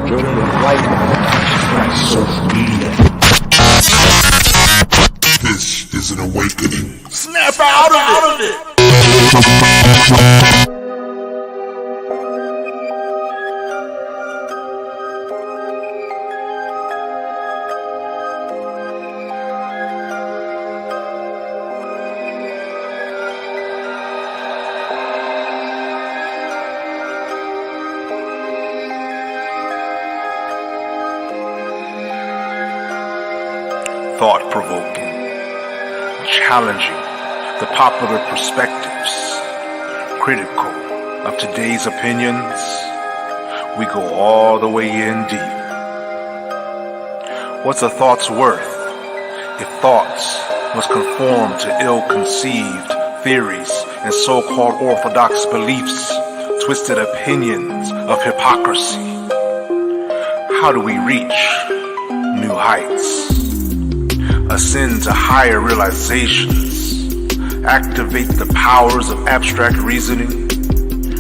journey of light on social media. This is an awakening. Snap out of it! Thought-provoking, challenging the popular perspectives, critical of today's opinions. We go all the way in deep. What's a thought's worth if thoughts must conform to ill-conceived theories and so-called orthodox beliefs, twisted opinions of hypocrisy? How do we reach new heights? Ascend to higher realizations, activate the powers of abstract reasoning.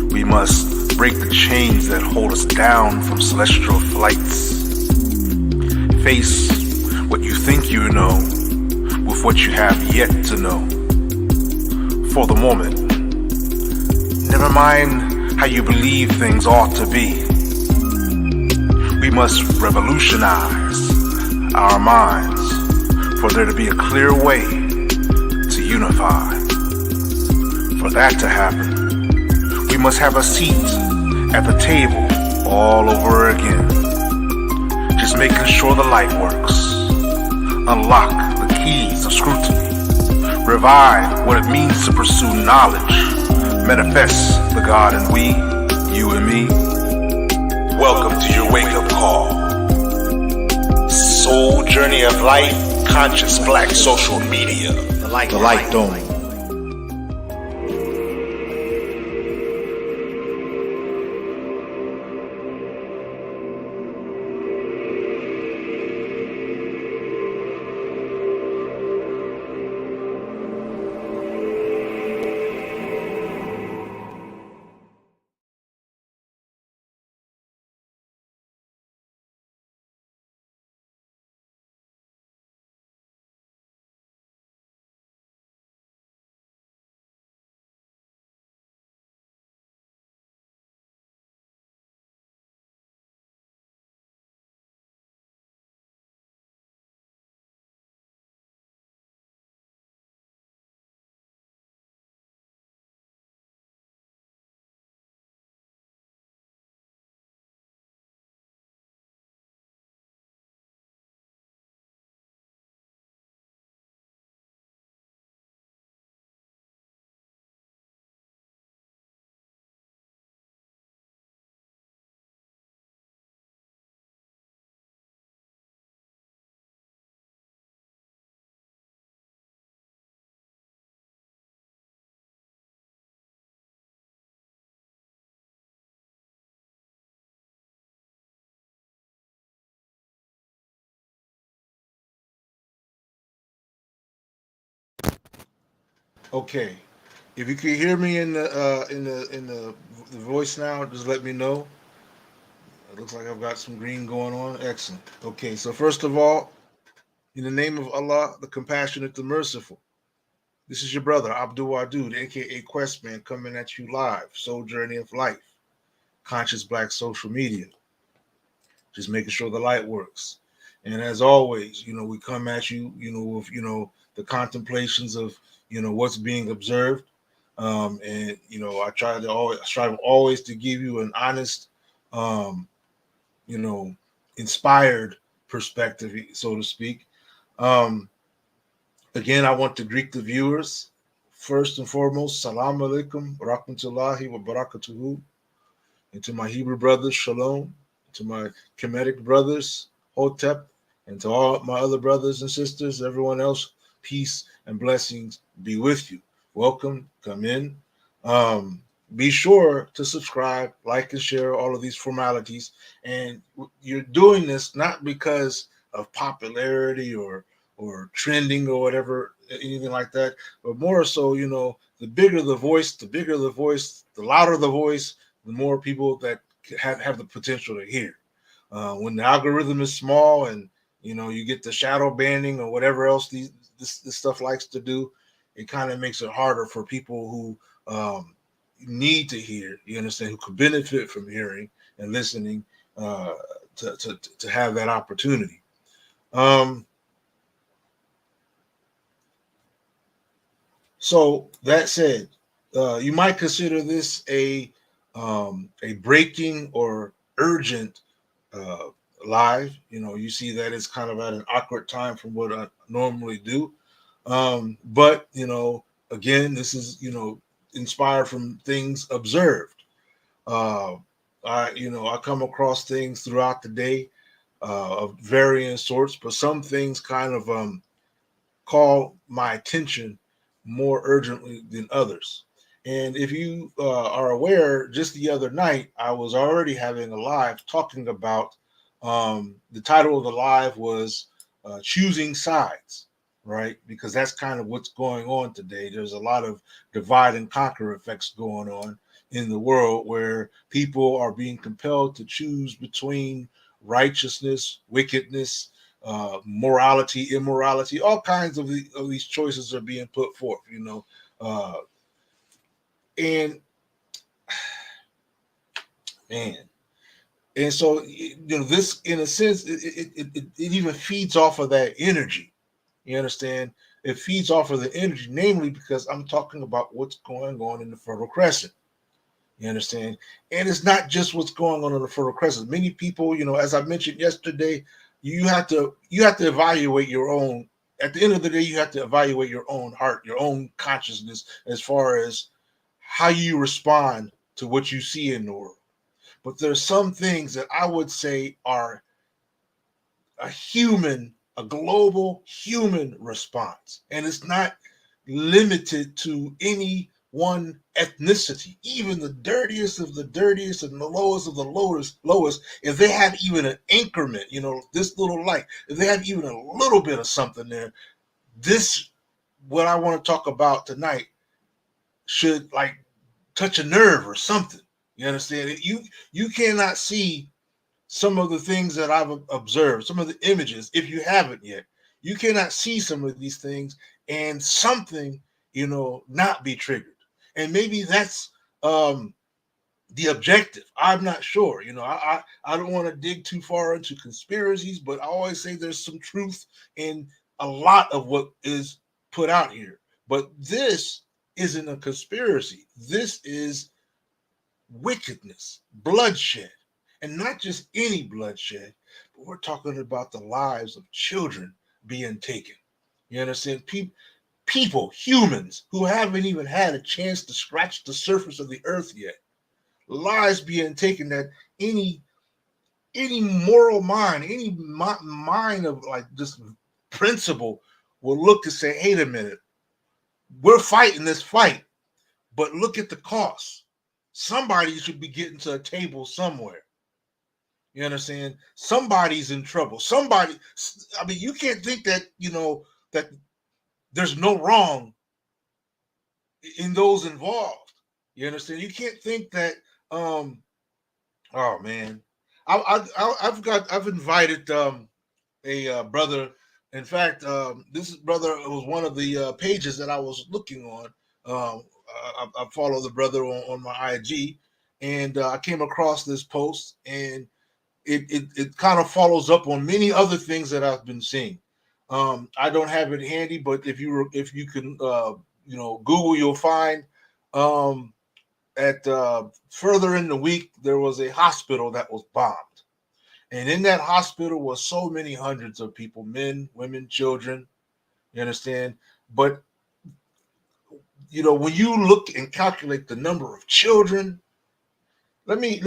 We must break the chains that hold us down from celestial flights. Face what you think you know with what you have yet to know. For the moment, never mind how you believe things ought to be. We must revolutionize our minds for there to be a clear way to unify. For that to happen, we must have a seat at the table all over again. Just making sure the light works. Unlock the keys of scrutiny. Revive what it means to pursue knowledge. Manifest the God in we, you and me. Welcome to your wake-up call. Soul Journey of Life. Conscious Black Social Media. The LightDome. Okay, if you can hear me in the voice now, just let me know. It looks like I've got some green going on. Excellent. Okay, so first of all, in the name of Allah, the Compassionate, the Merciful, this is your brother Abdul Wadud, aka Questman, coming at you live. Soul Journey of Life, Conscious Black Social Media. Just making sure the light works. And as always, we come at you, with the contemplations of what's being observed, and I strive always to give you an honest, inspired perspective, so to speak. Again, I want to greet the viewers. First and foremost, salam alaikum, rahmatullahi wa barakatuhu. And to my Hebrew brothers, shalom. To my Kemetic brothers, hotep. And to all my other brothers and sisters, everyone else, peace and blessings be with you. Welcome, come in. Be sure to subscribe, like, and share all of these formalities. And you're doing this not because of popularity or trending or whatever, anything like that, but more so, the bigger the voice, the louder the voice, the more people that have the potential to hear. When the algorithm is small and you get the shadow banning or whatever else this stuff likes to do, it kind of makes it harder for people who need to hear. You understand? Who could benefit from hearing and listening uh, to have that opportunity. Um, so that said, you might consider this a breaking or urgent uh, live. You see that it's kind of at an awkward time from what I normally do. But again, this is inspired from things observed. Uh, I come across things throughout the day of varying sorts, but some things kind of call my attention more urgently than others. And if you are aware, just the other night, I was already having a live talking about the title of the live was Choosing Sides, right? Because that's kind of what's going on today. There's a lot of divide and conquer effects going on in the world where people are being compelled to choose between righteousness, wickedness, morality, immorality, all kinds of these choices are being put forth, uh, and man, and so this, in a sense, it even feeds off of that energy. You understand? It feeds off of the energy, namely because I'm talking about what's going on in the Fertile Crescent. You understand? And it's not just what's going on in the Fertile Crescent. Many people, as I mentioned yesterday, you have to evaluate your own. At the end of the day, you have to evaluate your own heart, your own consciousness, as far as how you respond to what you see in the world. But there's some things that I would say are a global human response. And it's not limited to any one ethnicity. Even the dirtiest of the dirtiest and the lowest of the lowest, if they have even an increment, this little light, if they have even a little bit of something there, this, what I want to talk about tonight, should like touch a nerve or something. You understand? You cannot see some of the things that I've observed, some of the images, if you haven't yet, you cannot see some of these things and something, not be triggered. And maybe that's the objective. I'm not sure. I don't want to dig too far into conspiracies, but I always say there's some truth in a lot of what is put out here. But this isn't a conspiracy. This is wickedness, bloodshed, and not just any bloodshed, but we're talking about the lives of children being taken. You understand? People, humans who haven't even had a chance to scratch the surface of the earth yet. Lives being taken that any any moral mind, any mind of like just principle will look to say, "Hey, a minute, we're fighting this fight, but look at the cost. Somebody should be getting to a table somewhere." You understand? Somebody's in trouble. I mean, you can't think that, that there's no wrong in those involved. You understand? You can't think that, oh man. I've invited a brother. In fact, this brother was one of the pages that I was looking on. I follow the brother on my IG, and I came across this post, and it kind of follows up on many other things that I've been seeing. I don't have it handy, but if you can Google, you'll find um, at further in the week there was a hospital that was bombed, and in that hospital was so many hundreds of people, men, women, children. You understand? But when you look and calculate the number of children, let me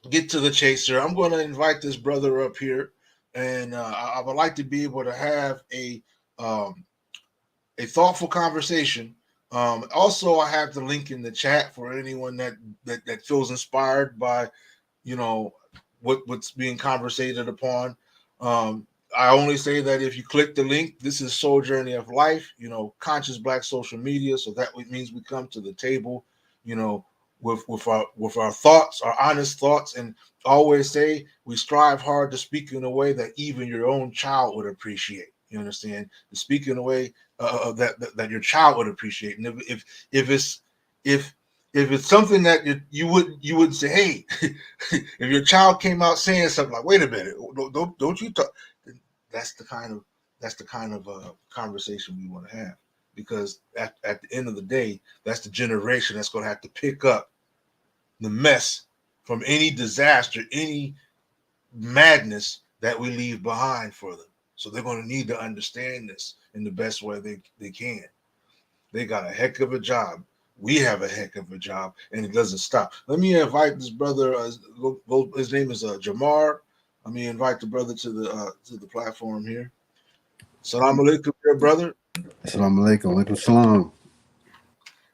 get to the chase here. I'm going to invite this brother up here, and I would like to be able to have um, a thoughtful conversation. Also, I have the link in the chat for anyone that feels inspired by you know what's being conversated upon. Um, I only say that if you click the link, this is Soul Journey of Life, conscious Black social media. So that means we come to the table, you know, with our thoughts, our honest thoughts, and always say we strive hard to speak in a way that even your own child would appreciate. You understand? To speak in a way that your child would appreciate. And if it's if if it's something that you wouldn't say, hey, if your child came out saying something like, wait a minute, don't you talk? That's the kind of conversation we want to have, because at the end of the day, that's the generation that's going to have to pick up the mess from any disaster, any madness that we leave behind for them. So they're going to need to understand this in the best way they can. They got a heck of a job. We have a heck of a job, and it doesn't stop. Let me invite this brother. His name is Jamar. Let me invite the brother to the platform here. Salam alaikum, dear brother. Assalamu alaikum. Alaikum salam.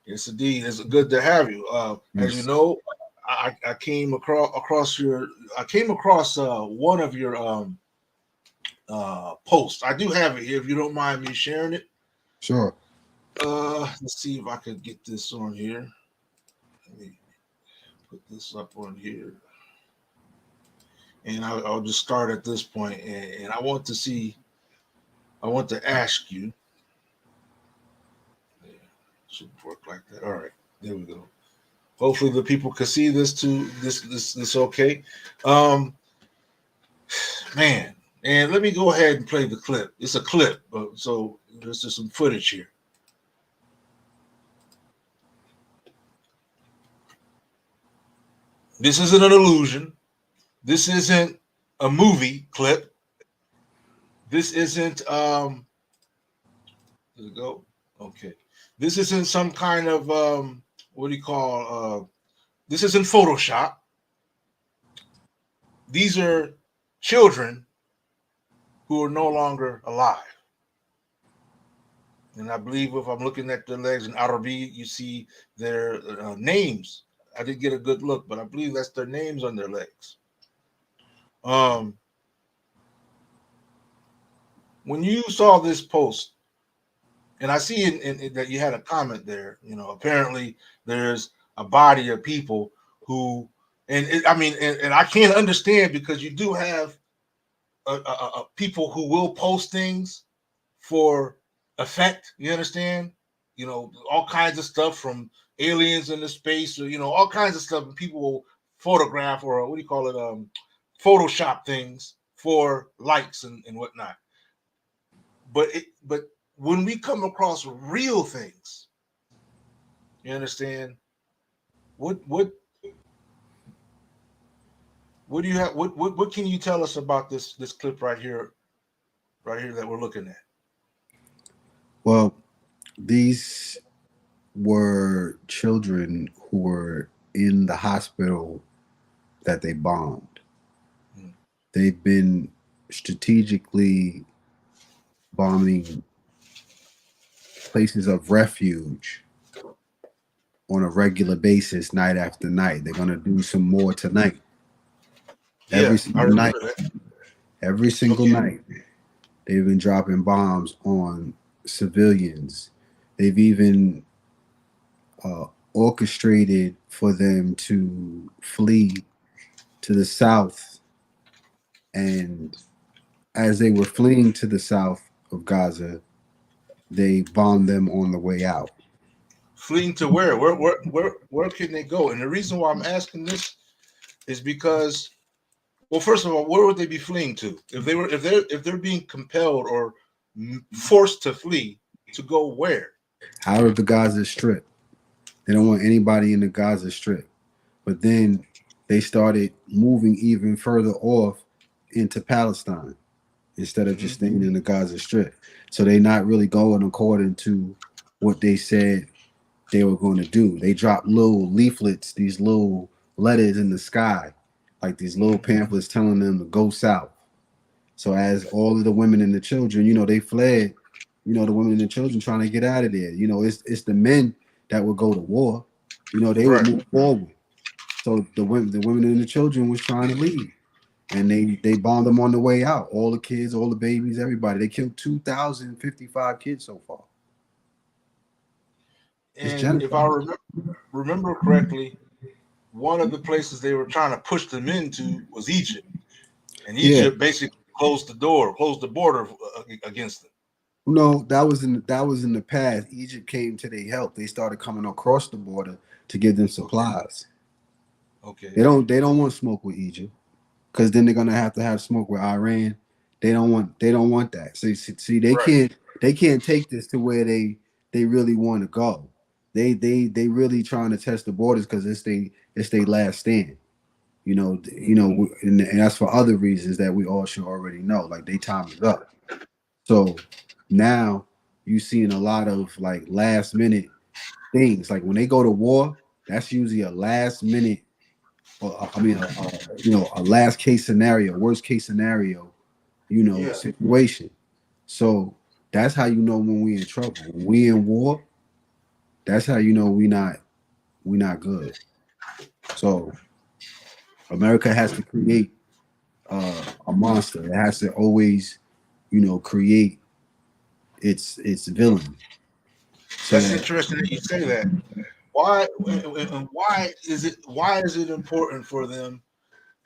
Yes, indeed. It's good to have you. As you Yes. know, I came across one of your posts. I do have it here. If you don't mind me sharing it. Sure. Let's see if I can get this on here. Let me put this up on here, and I'll just start at this point. And I want to ask you. Yeah, should work like that. All right, there we go. Hopefully the people can see this too. This okay. Um, Man, and let me go ahead and play the clip. It's a clip, but so there's just some footage here. This isn't an illusion. This isn't a movie clip. This isn't Does it go? Okay. This isn't some kind of what do you call this isn't Photoshop. These are children who are no longer alive. And I believe if I'm looking at their legs in Arabi, you see their names. I didn't get a good look, but I believe that's their names on their legs. When you saw this post, and I see in that you had a comment there, apparently there's a body of people who, and I can't understand, because you do have people who will post things for effect. You understand? All kinds of stuff from aliens into space, or all kinds of stuff. And people will photograph, or what do you call it? Photoshop things for likes and whatnot. But when we come across real things, you understand? What do you have? What can you tell us about this clip right here that we're looking at? Well, these were children who were in the hospital that they bombed. Hmm. They've been strategically bombing places of refuge on a regular basis, night after night. They're going to do some more tonight. Yeah, Every I single night. remember that. Every single Okay. night. They've been dropping bombs on civilians. They've even orchestrated for them to flee to the south. And as they were fleeing to the south of Gaza, they bombed them on the way out. Fleeing to where? Where can they go? And the reason why I'm asking this is because, well, first of all, where would they be fleeing to? If they're being compelled or forced to flee, to go where? Out of the Gaza Strip. They don't want anybody in the Gaza Strip. But then they started moving even further off into Palestine instead of just staying in the Gaza Strip. So they're not really going according to what they said they were going to do. They dropped little leaflets, these little letters in the sky, like these little pamphlets telling them to go south. So as all of the women and the children, they fled. The women and the children trying to get out of there. It's the men that would go to war. They would Right. move forward. So the women and the children was trying to leave, and they bombed them on the way out. All the kids, all the babies, everybody. They killed 2,055 kids so far. It's And if I genocide. remember correctly, one of the places they were trying to push them into was Egypt, and Yeah. Egypt basically closed the border against them. No, that was in the past. Egypt came to their help. They started coming across the border to give them Okay. supplies. Okay. They don't want smoke with Egypt because then they're gonna have to have smoke with Iran. They don't want that. So see, Right. they can't take this to where they really want to go. They really trying to test the borders because it's they last stand. And that's for other reasons that we all should already know. Like they time is up. So now you seeing a lot of like last minute things. Like when they go to war, that's usually a last minute, or I mean, a last case scenario, worst case scenario, Yeah. situation. So that's how you know when we in trouble. When we in war, that's how you know we not good. So America has to create a monster. It has to always, create its villain. So That's that interesting that you say that. Why and why is it important for them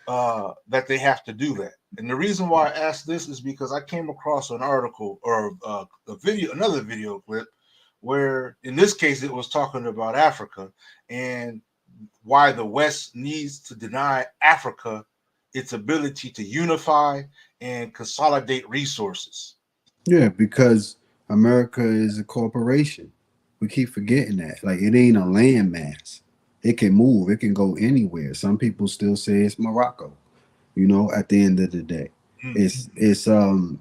that they have to do that? And the reason why I asked this is because I came across an article or another video clip, where in this case it was talking about Africa and why the West needs to deny Africa its ability to unify and consolidate resources. Yeah, because America is a corporation. We keep forgetting that. Like it ain't a landmass. It can move. It can go anywhere. Some people still say it's Morocco. At the end of the day, Mm.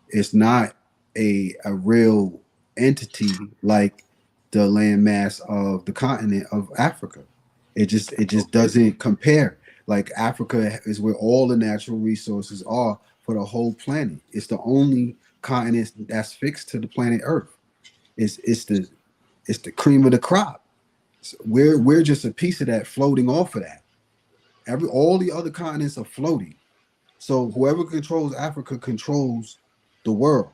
it's not a real entity like the landmass of the continent of Africa. It just Okay. doesn't compare. Like Africa is where all the natural resources are for the whole planet. It's the only continent that's fixed to the planet Earth. It's the cream of the crop. So we're just a piece of that floating off of that. All the other continents are floating. So whoever controls Africa controls the world.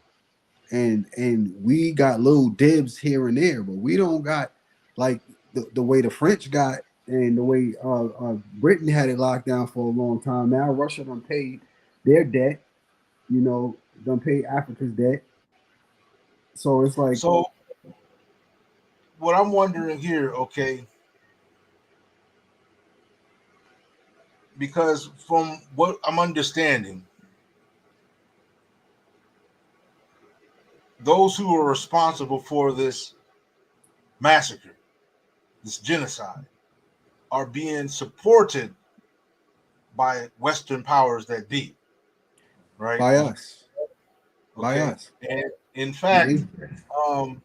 And we got little dibs here and there, but we don't got like the way the French got and the way Britain had it locked down for a long time. Now Russia done paid their debt, done paid Africa's debt. So it's like, So what I'm wondering here, okay, because from what I'm understanding, those who are responsible for this massacre, this genocide, are being supported by Western powers that be, right? by us, by Okay. us. And in fact, um,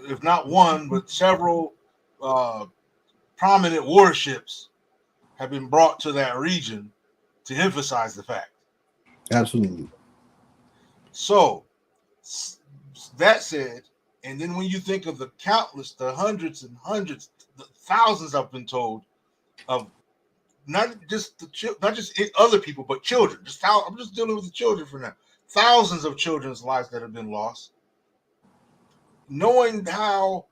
if not one, but several uh, prominent warships have been brought to that region to emphasize the fact. Absolutely. So, that said, and then when you think of the countless, the hundreds and hundreds, the thousands I've been told of not just not just other people, but children. I'm just dealing with the children for now. Thousands of children's lives that have been lost. Knowing how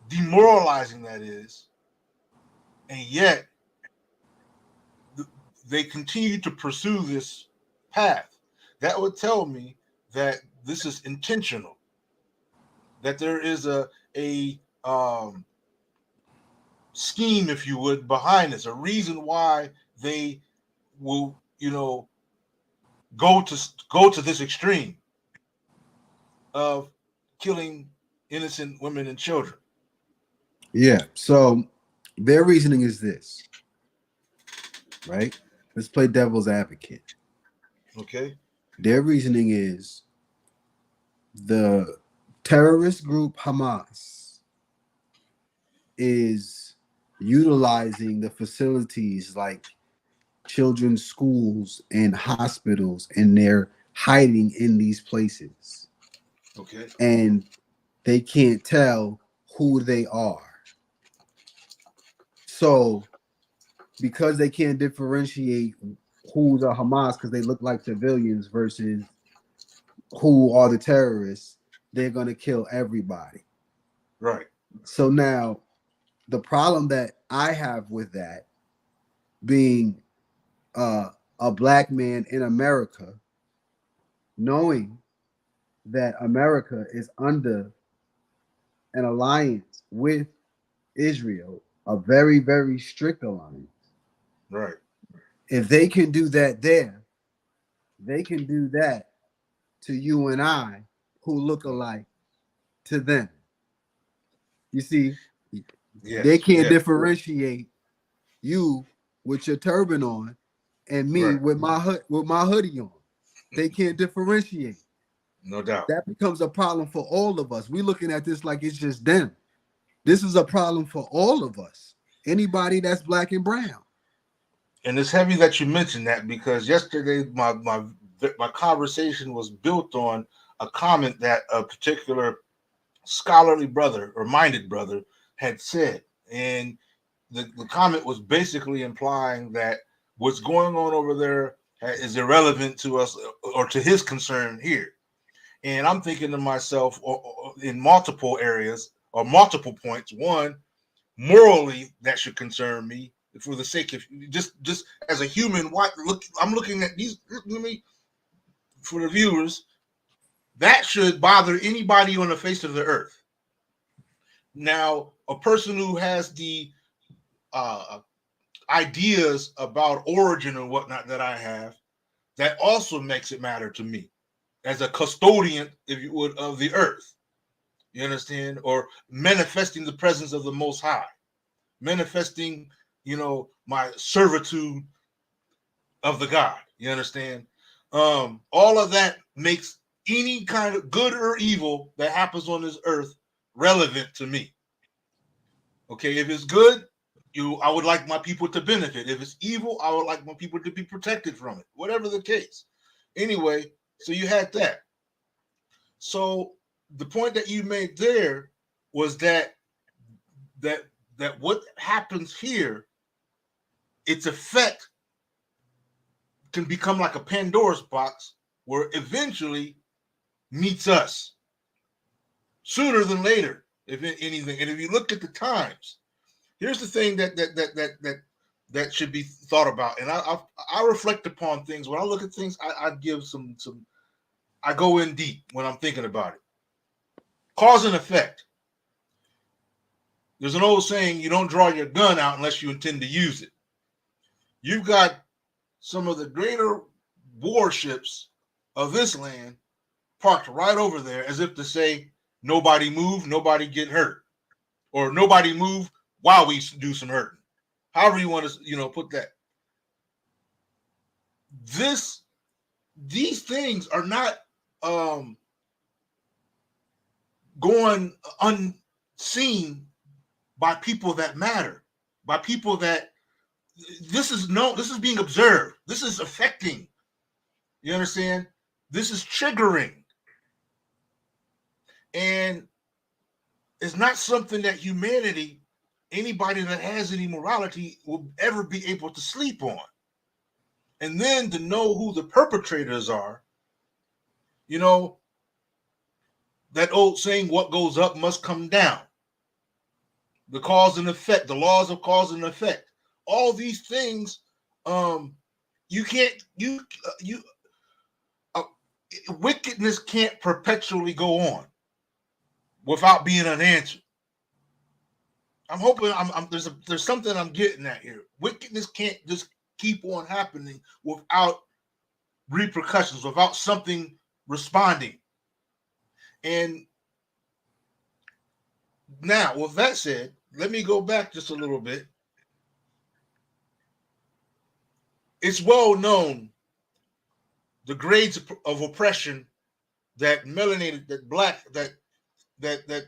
demoralizing that is, and yet they continue to pursue this path. That would tell me that this is intentional. That there is a scheme, if you would, behind this. A reason why they will, go to this extreme of killing innocent women and children. Yeah. So their reasoning is this, right? Let's play devil's advocate. Okay. Their reasoning is the terrorist group Hamas is utilizing the facilities like children's schools and hospitals, and they're hiding in these places. Okay. And they can't tell who they are. So, because they can't differentiate who's a Hamas because they look like civilians versus who are the terrorists, they're going to kill everybody. Right. So now the problem that I have with that being a black man in America, knowing that America is under an alliance with Israel, a very, very strict alliance. Right. If they can do that there, they can do that to you and I who look alike to them. You see, they Yes. can't Yes. differentiate you with your turban on and me Right. with my hoodie on. They can't differentiate. No doubt. That becomes a problem for all of us. We're looking at this like it's just them. This is a problem for all of us. Anybody that's black and brown. And it's heavy that you mentioned that, because yesterday my conversation was built on a comment that a particular scholarly brother or minded brother had said. And the comment was basically implying that what's going on over there is irrelevant to us or to his concern here. And I'm thinking to myself, in multiple areas or multiple points. One, morally, that should concern me for the sake of just as a human. What look? I'm looking at these. Let me, for the viewers, that should bother anybody on the face of the earth. Now, a person who has the ideas about origin and whatnot that I have, that also makes it matter to me as a custodian, if you would, of the earth. You understand? Or manifesting the presence of the Most High, manifesting, my servitude of the God. You understand? All of that makes any kind of good or evil that happens on this earth relevant to me. Okay, if it's good, I would like my people to benefit. If it's evil, I would like my people to be protected from it. Whatever the case. Anyway, so you had that. So the point that you made there was that what happens here, its effect can become like a Pandora's box where eventually meets us sooner than later, if anything. And if you look at the times, here's the thing that should be thought about. And I reflect upon things. When I look at things, I give some I go in deep when I'm thinking about it. Cause and effect. There's an old saying, you don't draw your gun out unless you intend to use it. You've got some of the greater warships of this land parked right over there, as if to say, nobody move, nobody get hurt, or nobody move while we do some hurting. However you want to, put that. These things are not going unseen by people that matter, by people that this is being observed. This is affecting. You understand? This is triggering. And it's not something that humanity, anybody that has any morality, will ever be able to sleep on. And then to know who the perpetrators are, that old saying, what goes up must come down. The cause and effect, the laws of cause and effect. All these things, you can't, wickedness can't perpetually go on without being unanswered. I'm hoping there's something I'm getting at here. Wickedness can't just keep on happening without repercussions, without something responding. And now, with that said, let me go back just a little bit. It's well known the grades of oppression that melanated, that black, that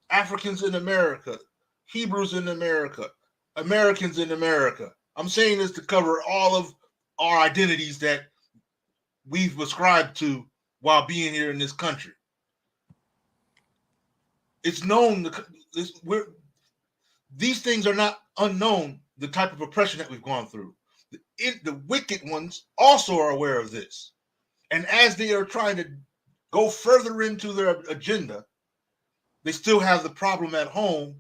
Africans in America, Hebrews in America, Americans in America. I'm saying this to cover all of our identities that we've ascribed to while being here in this country. It's known these things are not unknown, the type of oppression that we've gone through. The wicked ones also are aware of this. And as they are trying to go further into their agenda, they still have the problem at home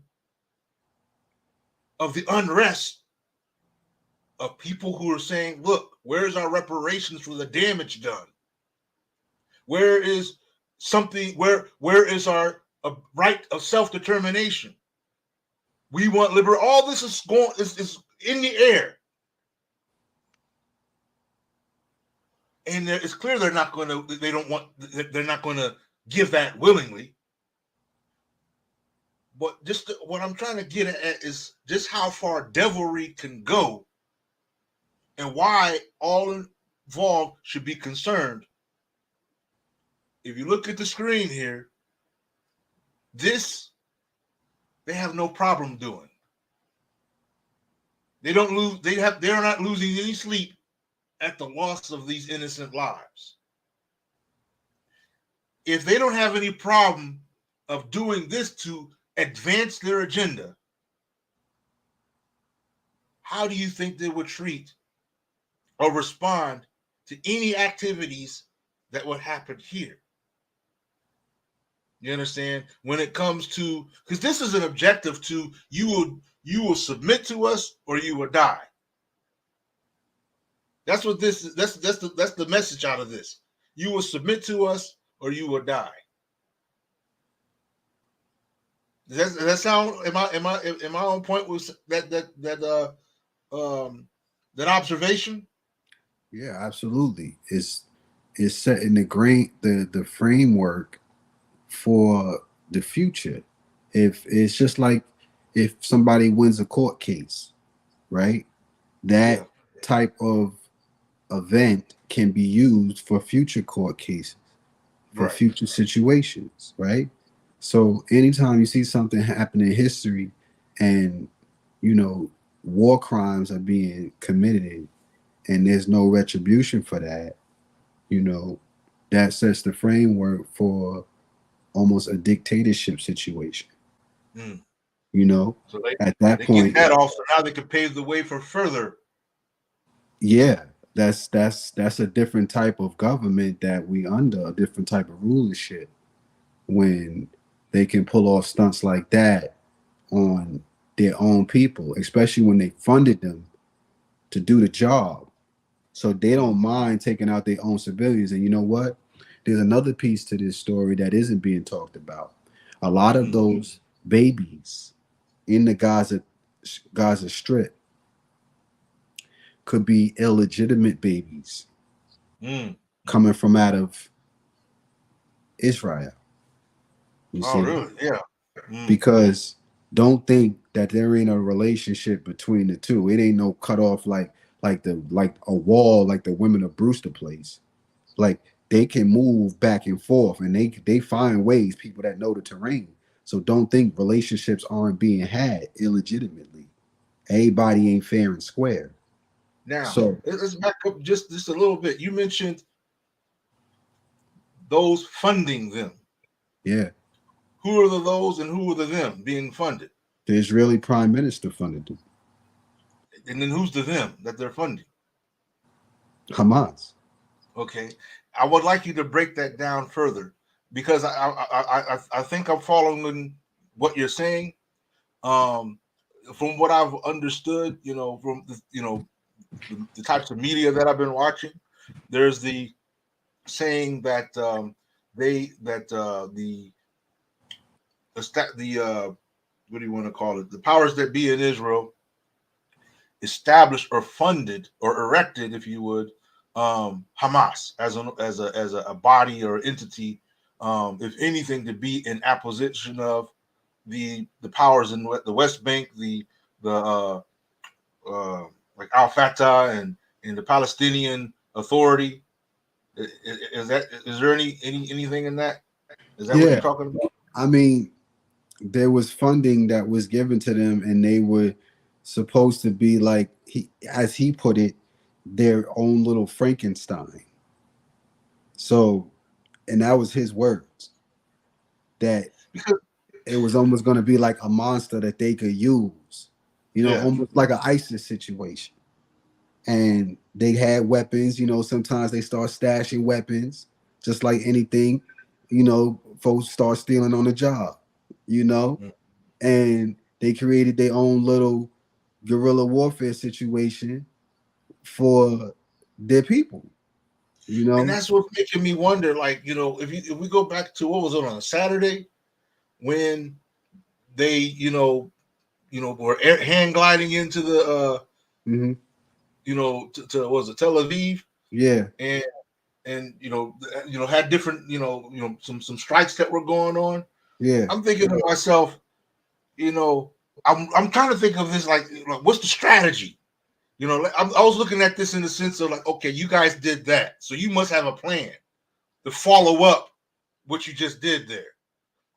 of the unrest of people who are saying, look, where's our reparations for the damage done? Where is something, where is our right of self-determination? We want liberty. All this is in the air. And it's clear they're not going to, they're not going to give that willingly. But what I'm trying to get at is just how far devilry can go and why all involved should be concerned. If you look at the screen here, this they have no problem doing. They don't lose. They're not losing any sleep at the loss of these innocent lives. If they don't have any problem of doing this to advance their agenda, how do you think they would treat or respond to any activities that would happen here? You understand? When it comes to, because this is an objective to you will submit to us or you will die. That's what this is. That's the message out of this. You will submit to us or you will die. Does that sound? Am I on point with that observation? Yeah, absolutely. It's setting the framework for the future. If it's just like if somebody wins a court case, right? That type of event can be used for future court cases, for future situations, right? So anytime you see something happen in history and war crimes are being committed and there's no retribution for that, that sets the framework for almost a dictatorship situation. Mm. So At that they point, get that off, so now they can pave the way for further. Yeah, that's a different type of government that we under, a different type of rulership when they can pull off stunts like that on their own people, especially when they funded them to do the job. So they don't mind taking out their own civilians. And you know what? There's another piece to this story that isn't being talked about. A lot of those babies in the Gaza Strip could be illegitimate babies coming from out of Israel. You see? Really? Yeah. Because don't think that there ain't a relationship between the two. It ain't no cutoff like a wall like the women of Brewster place. Like they can move back and forth and they find ways, people that know the terrain. So don't think relationships aren't being had illegitimately. Everybody ain't fair and square. Now, So let's back up just a little bit. You mentioned those funding them. yeah, Who are the those and who are the them being funded? the Israeli prime minister funded them. And then who's the them that they're funding? Hamas. Okay, I would like you to break that down further because I think I'm following what you're saying. From what I've understood, from the types of media that I've been watching, there's the saying that the what do you want to call it? The powers that be in Israel established or funded or erected, if you would, Hamas as a body or entity, if anything, to be in opposition of the powers in the West Bank, the like Al Fatah and the Palestinian Authority. Is there anything in that? Is that what you're Yeah. talking about? I mean, there was funding that was given to them and they were supposed to be like as he put it, their own little Frankenstein. So, and that was his words, that it was almost going to be like a monster that they could use, almost like an ISIS situation. And they had weapons, sometimes they start stashing weapons, just like anything, folks start stealing on the job, and they created their own little guerrilla warfare situation for their people. You And know? that's what's making me wonder. Like, if we go back to what was it on a Saturday when they, were hand gliding into the, Hmm. to what was it, Tel Aviv, Yeah, and had different, some strikes that were going on. yeah. I'm thinking to myself, I'm kind of thinking of this like, what's the strategy? I was looking at this in the sense of like, okay, you guys did that, so you must have a plan to follow up what you just did there.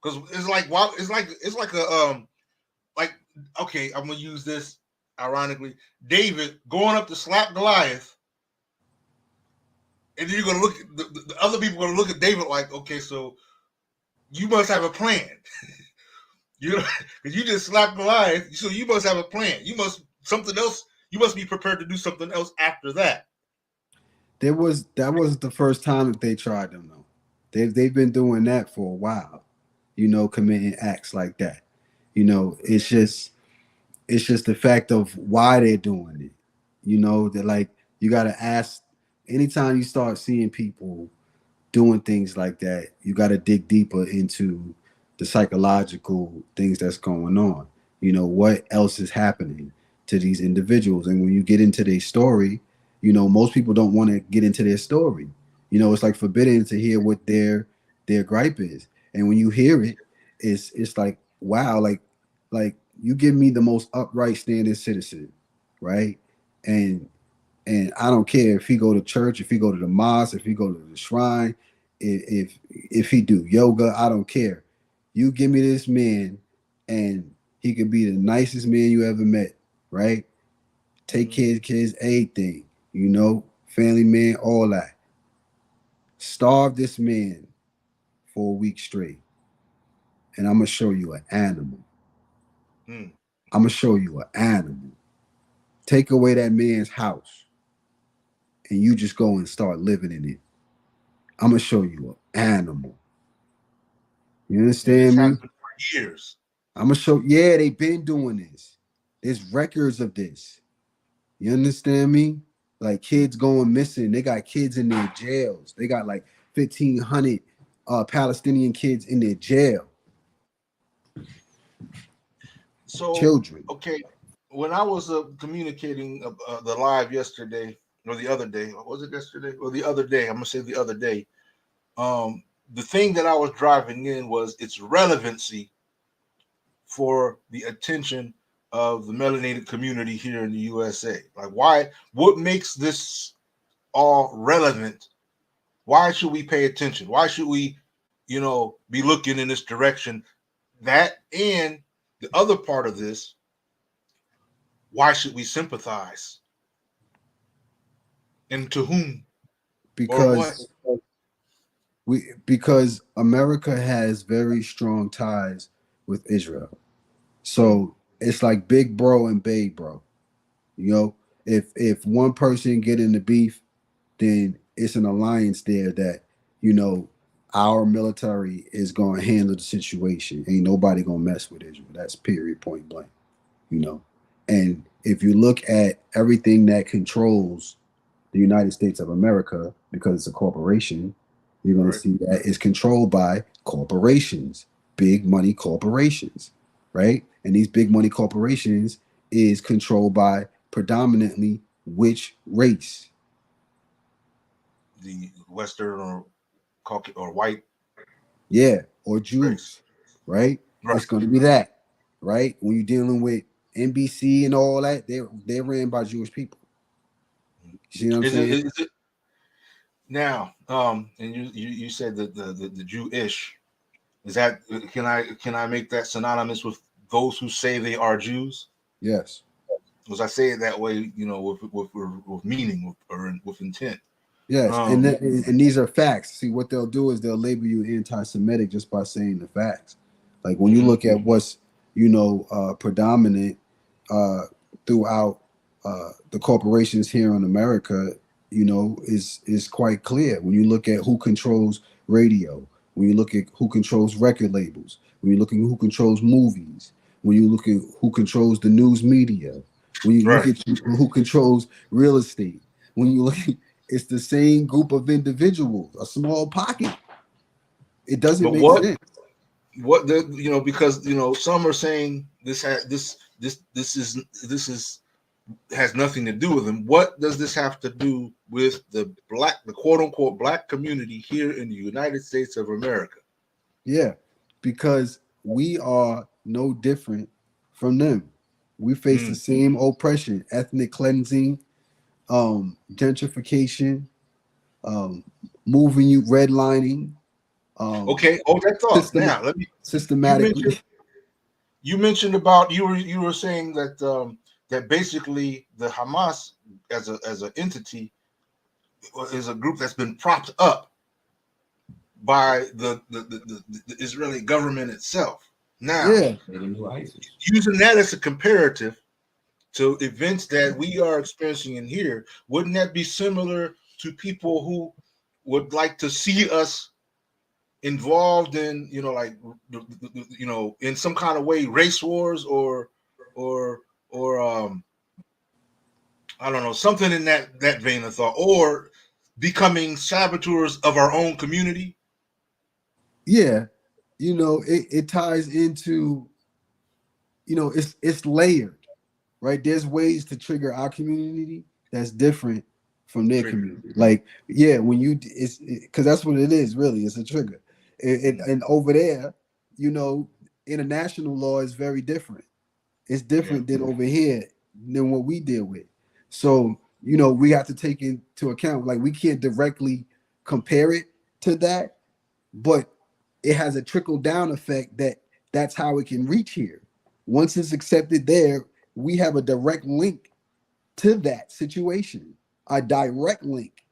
Because it's like, wow, it's like a like, okay, I'm gonna use this ironically. David going up to slap Goliath, and then you're gonna look at the other people are gonna look at David like, okay, so you must have a plan. Because you just slapped Goliath, so you must have a plan. You must something else. You must be prepared to do something else after that. That wasn't the first time that they tried them though. They've been doing that for a while, committing acts like that. It's just the fact of why they're doing it. That like you gotta ask anytime you start seeing people doing things like that, you got to dig deeper into the psychological things that's going on. What else is happening to these individuals? And when you get into their story, most people don't want to get into their story. It's like forbidden to hear what their gripe is. And when you hear it, it's like, wow, like you give me the most upright standing citizen, right? And I don't care if he go to church, if he go to the mosque, if he go to the shrine, if he do yoga, I don't care. You give me this man, and he could be the nicest man you ever met, right? Take Mm-hmm. kids, everything, family man, all that. Starve this man for a week straight, and I'm gonna show you an animal. Hmm. I'm gonna show you an animal. Take away that man's house, and you just go and start living in it. I'm gonna show you an animal. You And this understand has me? been for years. I'm gonna show. Yeah, they've been doing this. There's records of this. You understand me? Like kids going missing. They got kids in their jails. They got like 1,500 Palestinian kids in their jail. So, Children. okay, when I was communicating the live yesterday or the other day, was it yesterday or the other day? I'm gonna say the other day. The thing that I was driving in was its relevancy for the attention of the melanated community here in the USA. Like, why? What makes this all relevant? Why should we pay attention? Why should we, be looking in this direction? That and the other part of this, why should we sympathize? And to whom or what? Because because America has very strong ties with Israel. Mm, So it's like big bro and babe bro. You know, if one person get in the beef, then it's an alliance there that you know our military is going to handle the situation. Ain't nobody going to mess with Israel. That's period, point blank. You know, and if you look at everything that controls the United States of America, because it's a corporation, you're going to right. see that it's controlled by corporations, big money corporations, right? And these big money corporations is controlled by predominantly which race? The Western or Caucasian or white Yeah, or race. Jews, right? Right. It's going to be that, right? When you're dealing with NBC and all that, they're ran by Jewish people. You see what I'm Is it saying? is it now? And you said that the Jewish is that can I make that synonymous with those who say they are Jews? Yes. Because I say it that way, with meaning with intent. Yes, and Um, and these are facts. See, what they'll do is they'll label you anti-Semitic just by saying the facts. Like when you mhm. look at what's predominant uh, throughout the corporations here in America, is quite clear. When you look at who controls radio, when you look at who controls record labels, when you look at who controls movies, when you look at who controls the news media, When you look Right. at who controls real estate, when you look, it's the same group of individuals, a small pocket. It doesn't But make sense. what the because some are saying this is has nothing to do with them. What does this have to do with the quote unquote black community here in the United States of America? Yeah, because we are no different from them. We face the Mm. same oppression, ethnic cleansing, gentrification, um, moving you, redlining, um, Okay, hold that thought. system, Now let me. You mentioned systematically. about you were saying that that basically the Hamas as an entity is a group that's been propped up by the Israeli government itself. Now, Yeah, using that as a comparative to events that we are experiencing in here, wouldn't that be similar to people who would like to see us involved in, like, in some kind of way, race wars or or I don't know, something in that vein of thought, or becoming saboteurs of our own community? yeah. It ties into, it's layered, right? There's ways to trigger our community that's different from their Trigger. community. Like, yeah, when it's because that's what it is, really. It's a trigger. And over there, you know, international law is very different. It's Yeah. different than over here than what we deal with. So, we have to take into account, like, we can't directly compare it to that, but it has a trickle down effect that's how it can reach here. Once it's accepted there, we have a direct link to that situation. A direct link.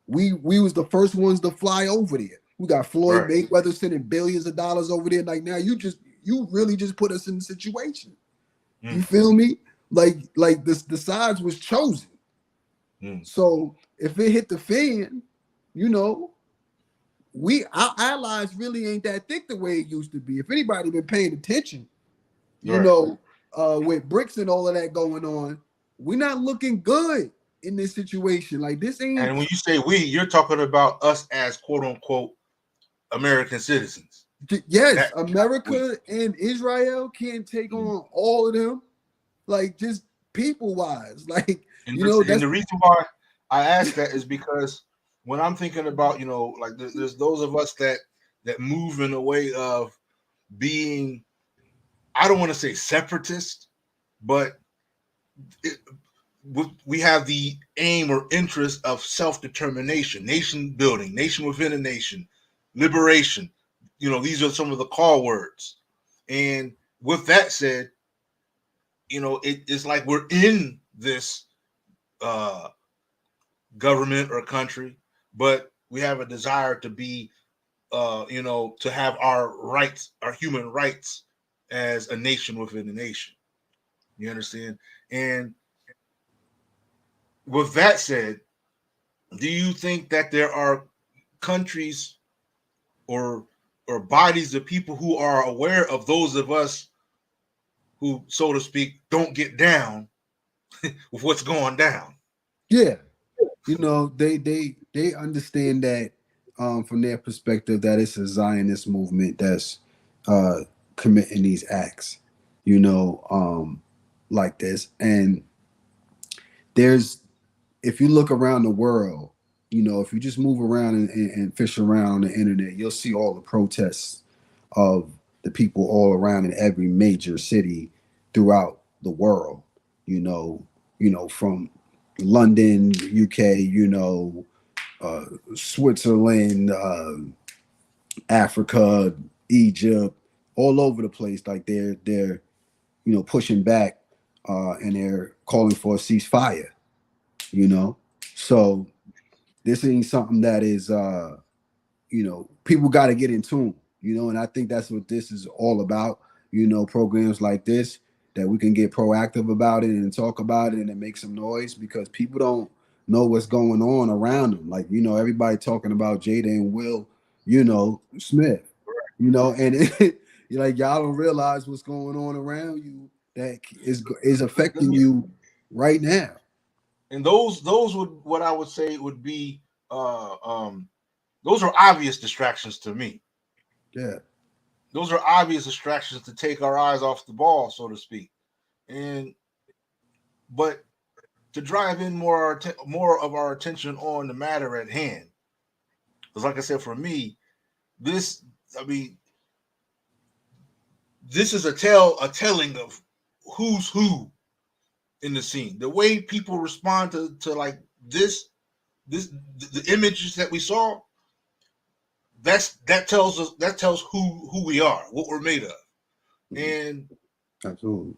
We was the first ones to fly over there. We got Floyd Right. Mayweather sending billions of dollars over there. Like, now you really just put us in the situation. You Mm, feel me? Like this, the sides was chosen. mm. So if it hit the fan, you know, our allies really ain't that thick the way it used to be. If anybody been paying attention, you Right. know, with bricks and all of that going on, we're not looking good in this situation. Like, this ain't. And when you say we, you're talking about us as quote unquote American citizens. Yes, That we. America and Israel can't take Mm. on all of them. Like, just people wise, like, And that's the reason why I ask that is because when I'm thinking about, like there's those of us that move in a way of being, I don't want to say separatist, but it, we have the aim or interest of self-determination, nation building, nation within a nation, liberation. These are some of the call words. And with that said, it's like we're in this uh, government or country, but we have a desire to be, to have our rights, our human rights, as a nation within a nation. You understand? And with that said, do you think that there are countries or bodies of people who are aware of those of us who, so to speak, don't get down with what's going down? yeah. They understand that, from their perspective, that it's a Zionist movement that's uh committing these acts, like this. And there's if you look around the world, if you just move around and fish around on the internet, you'll see all the protests of the people all around in every major city throughout the world. From London, UK, Switzerland, Africa, Egypt, all over the place. Like, they're pushing back, and they're calling for a ceasefire. You know, so this ain't something that is, people got to get in tune. And I think that's what this is all about. Programs like this, that we can get proactive about it and talk about it and make some noise, because people don't know what's going on around them. Like, everybody talking about Jada and Will, Smith, and you're like, y'all don't realize what's going on around you that is affecting you right now. And those would what I would say would be those are obvious distractions to me. Yeah, Those are obvious distractions to take our eyes off the ball, so to speak. And but to drive in more of our attention on the matter at hand. Because, like I said, for me, this I mean, this is a telling of who's who in the scene. The way people respond to like this the images that we saw, that tells who we are, what we're made of. And absolutely.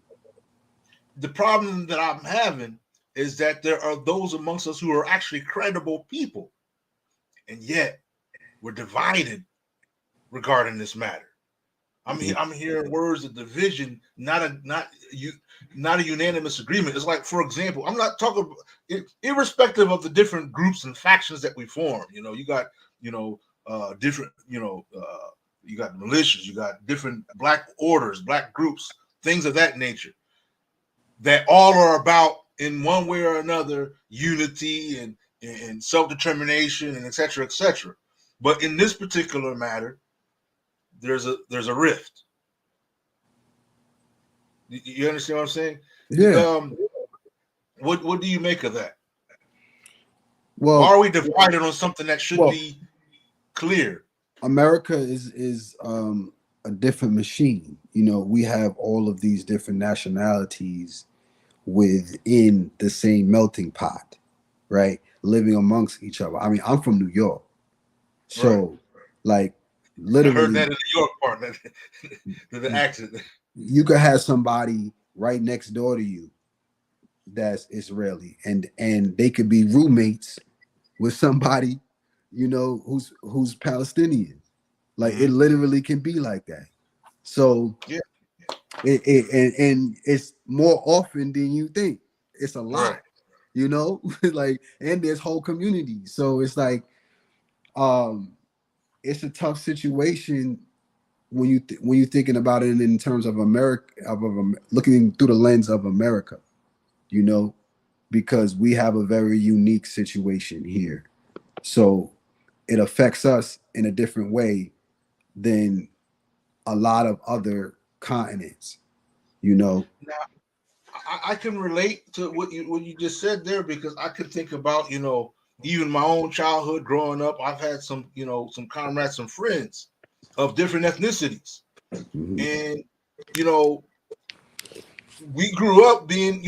the problem that I'm having is that there are those amongst us who are actually credible people, and yet we're divided regarding this matter. I'm hearing words of division, not a unanimous agreement. It's like, for example, I'm not talking irrespective of the different groups and factions that we form. You got different you got militias, you got different black orders, black groups, things of that nature that all are about in one way or another unity and self-determination and etc. etc. But in this particular matter, there's a rift. You understand what I'm saying? Yeah. What do you make of that? Why Well, are we divided on something that should well, be clear? America is a different machine. You know, we have all of these different nationalities within the same melting pot, right? Living amongst each other. I mean, I'm from New York, Right. so like I heard that literally, in the New York part, the accent. you could have somebody right next door to you that's Israeli, and they could be roommates with somebody, you know, who's Palestinian. Like it Mm-hmm. literally can be like that. So Yeah. and it's more often than you think. It's a Right. lot, you know, like, and there's whole communities. So it's like, um, it's a tough situation when when you're thinking about it in terms of America, looking through the lens of America, you know, because we have a very unique situation here. So it affects us in a different way than a lot of other continents, you know. Now, I can relate to what you just said there because I could think about even my own childhood growing up. I've had some comrades, some friends of different ethnicities, Mhm. and you know we grew up being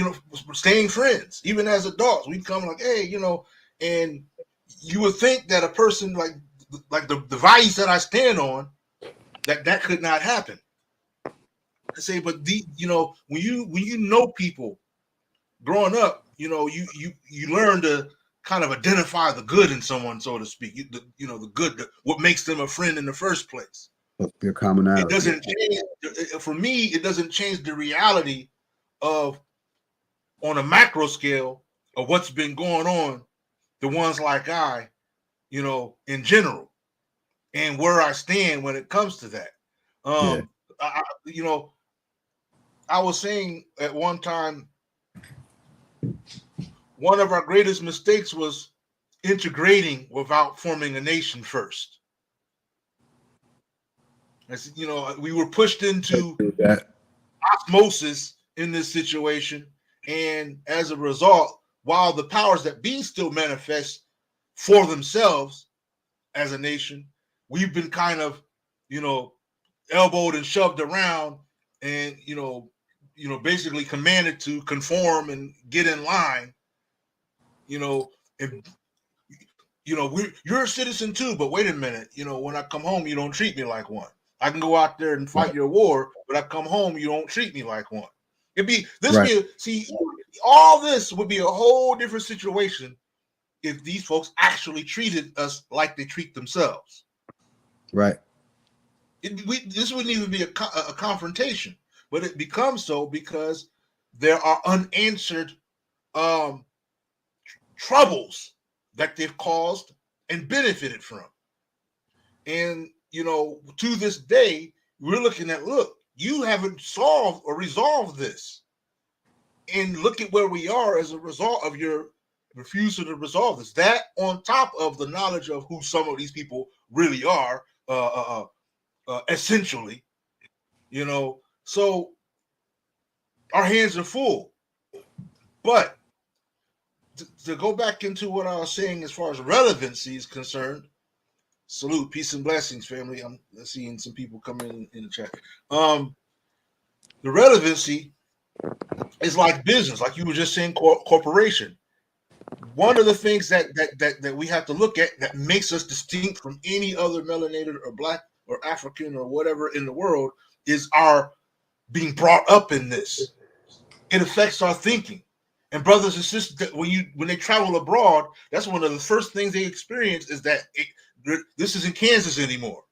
staying friends even as adults. We'd come like, hey, and you would think that a person like the values that I stand on, that could not happen. I say, but when you know people growing up, you learn to kind of identify the good in someone, so to speak. The good, what makes them a friend in the first place. Your It commonality. doesn't change for me. It doesn't change the reality of on a macro scale of what's been going on. The ones like in general, and where I stand when it comes to that. Yeah, Um, I was saying at one time, one of our greatest mistakes was integrating without forming a nation first. As we were pushed into that. osmosis in this situation, and as a result, while the powers that be still manifest for themselves as a nation, we've been kind of, elbowed and shoved around, and basically commanded to conform and get in line, and you're a citizen too, but wait a minute, when I come home, you don't treat me like one. I can go out there and fight Right. your war, but I come home, you don't treat me like one. Right. All this would be a whole different situation if these folks actually treated us like they treat themselves. Right. This wouldn't even be a confrontation, but it becomes so because there are unanswered um, troubles that they've caused and benefited from. And to this day, we're looking at, look, you haven't solved or resolved this. And look at where we are as a result of your refusal to resolve this. That on top of the knowledge of who some of these people really are, essentially, So our hands are full. But to go back into what I was saying as far as relevancy is concerned, salute, peace and blessings, family. I'm seeing some people come in the chat. The relevancy is like business, like you were just saying, corporation. One of the things that we have to look at that makes us distinct from any other melanated or black or African or whatever in the world is our being brought up in this. It affects our thinking. And brothers and sisters, when they travel abroad, that's one of the first things they experience is that this isn't Kansas anymore.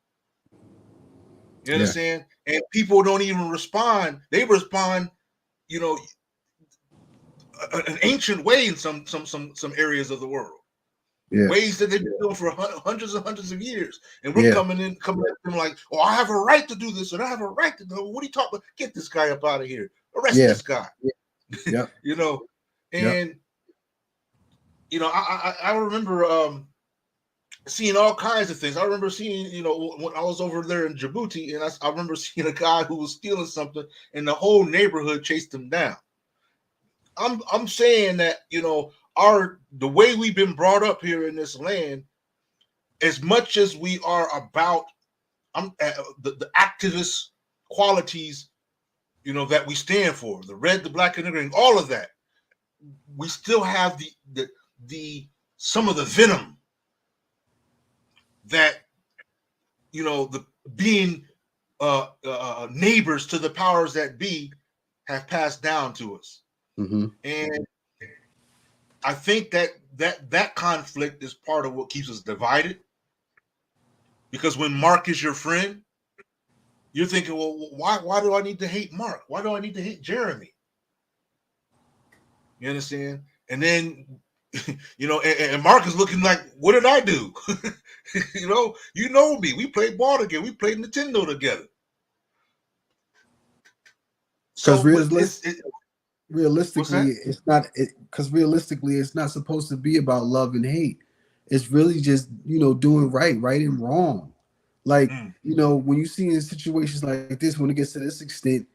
You understand? And people don't even respond. They respond, an ancient way in some areas of the world. Yeah. Ways that they've been doing for hundreds and hundreds of years. And we're coming at them like, oh, I have a right to do this, and I have a right to do. What are you talking about? Get this guy up out of here. Arrest this guy. Yeah. And I remember seeing all kinds of things. I remember seeing, when I was over there in Djibouti, and I remember seeing a guy who was stealing something, and the whole neighborhood chased him down. I'm saying that the way we've been brought up here in this land, as much as we are about the activist qualities, that we stand for, the red, the black, and the green, all of that, we still have the some of the venom that the being neighbors to the powers that be have passed down to us. Mm-hmm. And I think that conflict is part of what keeps us divided. Because when Mark is your friend, you're thinking, well, why do I need to hate Mark? Why do I need to hate Jeremy? You understand? And then, and Mark is looking like, what did I do? you know me. We played ball together. We played Nintendo together. Because realistically, it's not. Because realistically, it's not supposed to be about love and hate. It's really just doing right and wrong. Like when you see in situations like this, when it gets to this extent,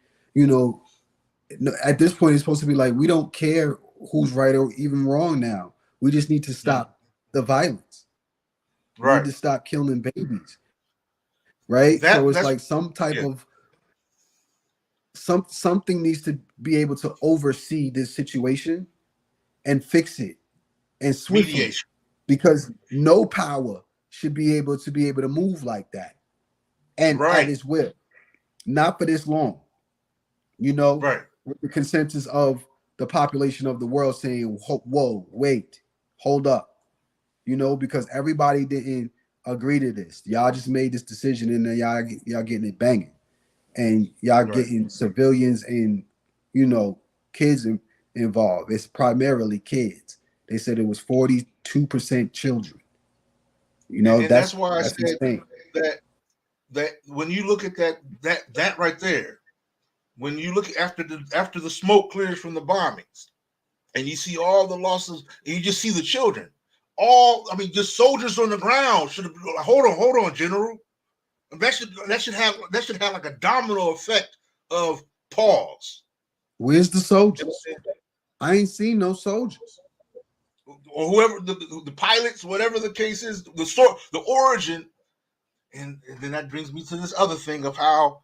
at this point, it's supposed to be like we don't care who's right or even wrong now. We just need to stop the violence. We need to stop killing babies. Right? So it's like some type of something needs to be able to oversee this situation and fix it and swiftly. Mediation. Because no power should be able to move like that and at its will. Not for this long. With the consensus of the population of the world saying, whoa, wait, hold up. Because everybody didn't agree to this. Y'all just made this decision and then y'all getting it banging. And y'all getting civilians and, kids involved. It's primarily kids. They said it was 42% children. And that's why I said that when you look at that right there, when you look after the smoke clears from the bombings, and you see all the losses, and you just see the children, just soldiers on the ground should have. Hold on, General. That should have like a domino effect of pause. Where's the soldiers? I ain't seen no soldiers. Or whoever the pilots, whatever the case is, the origin, and then that brings me to this other thing of how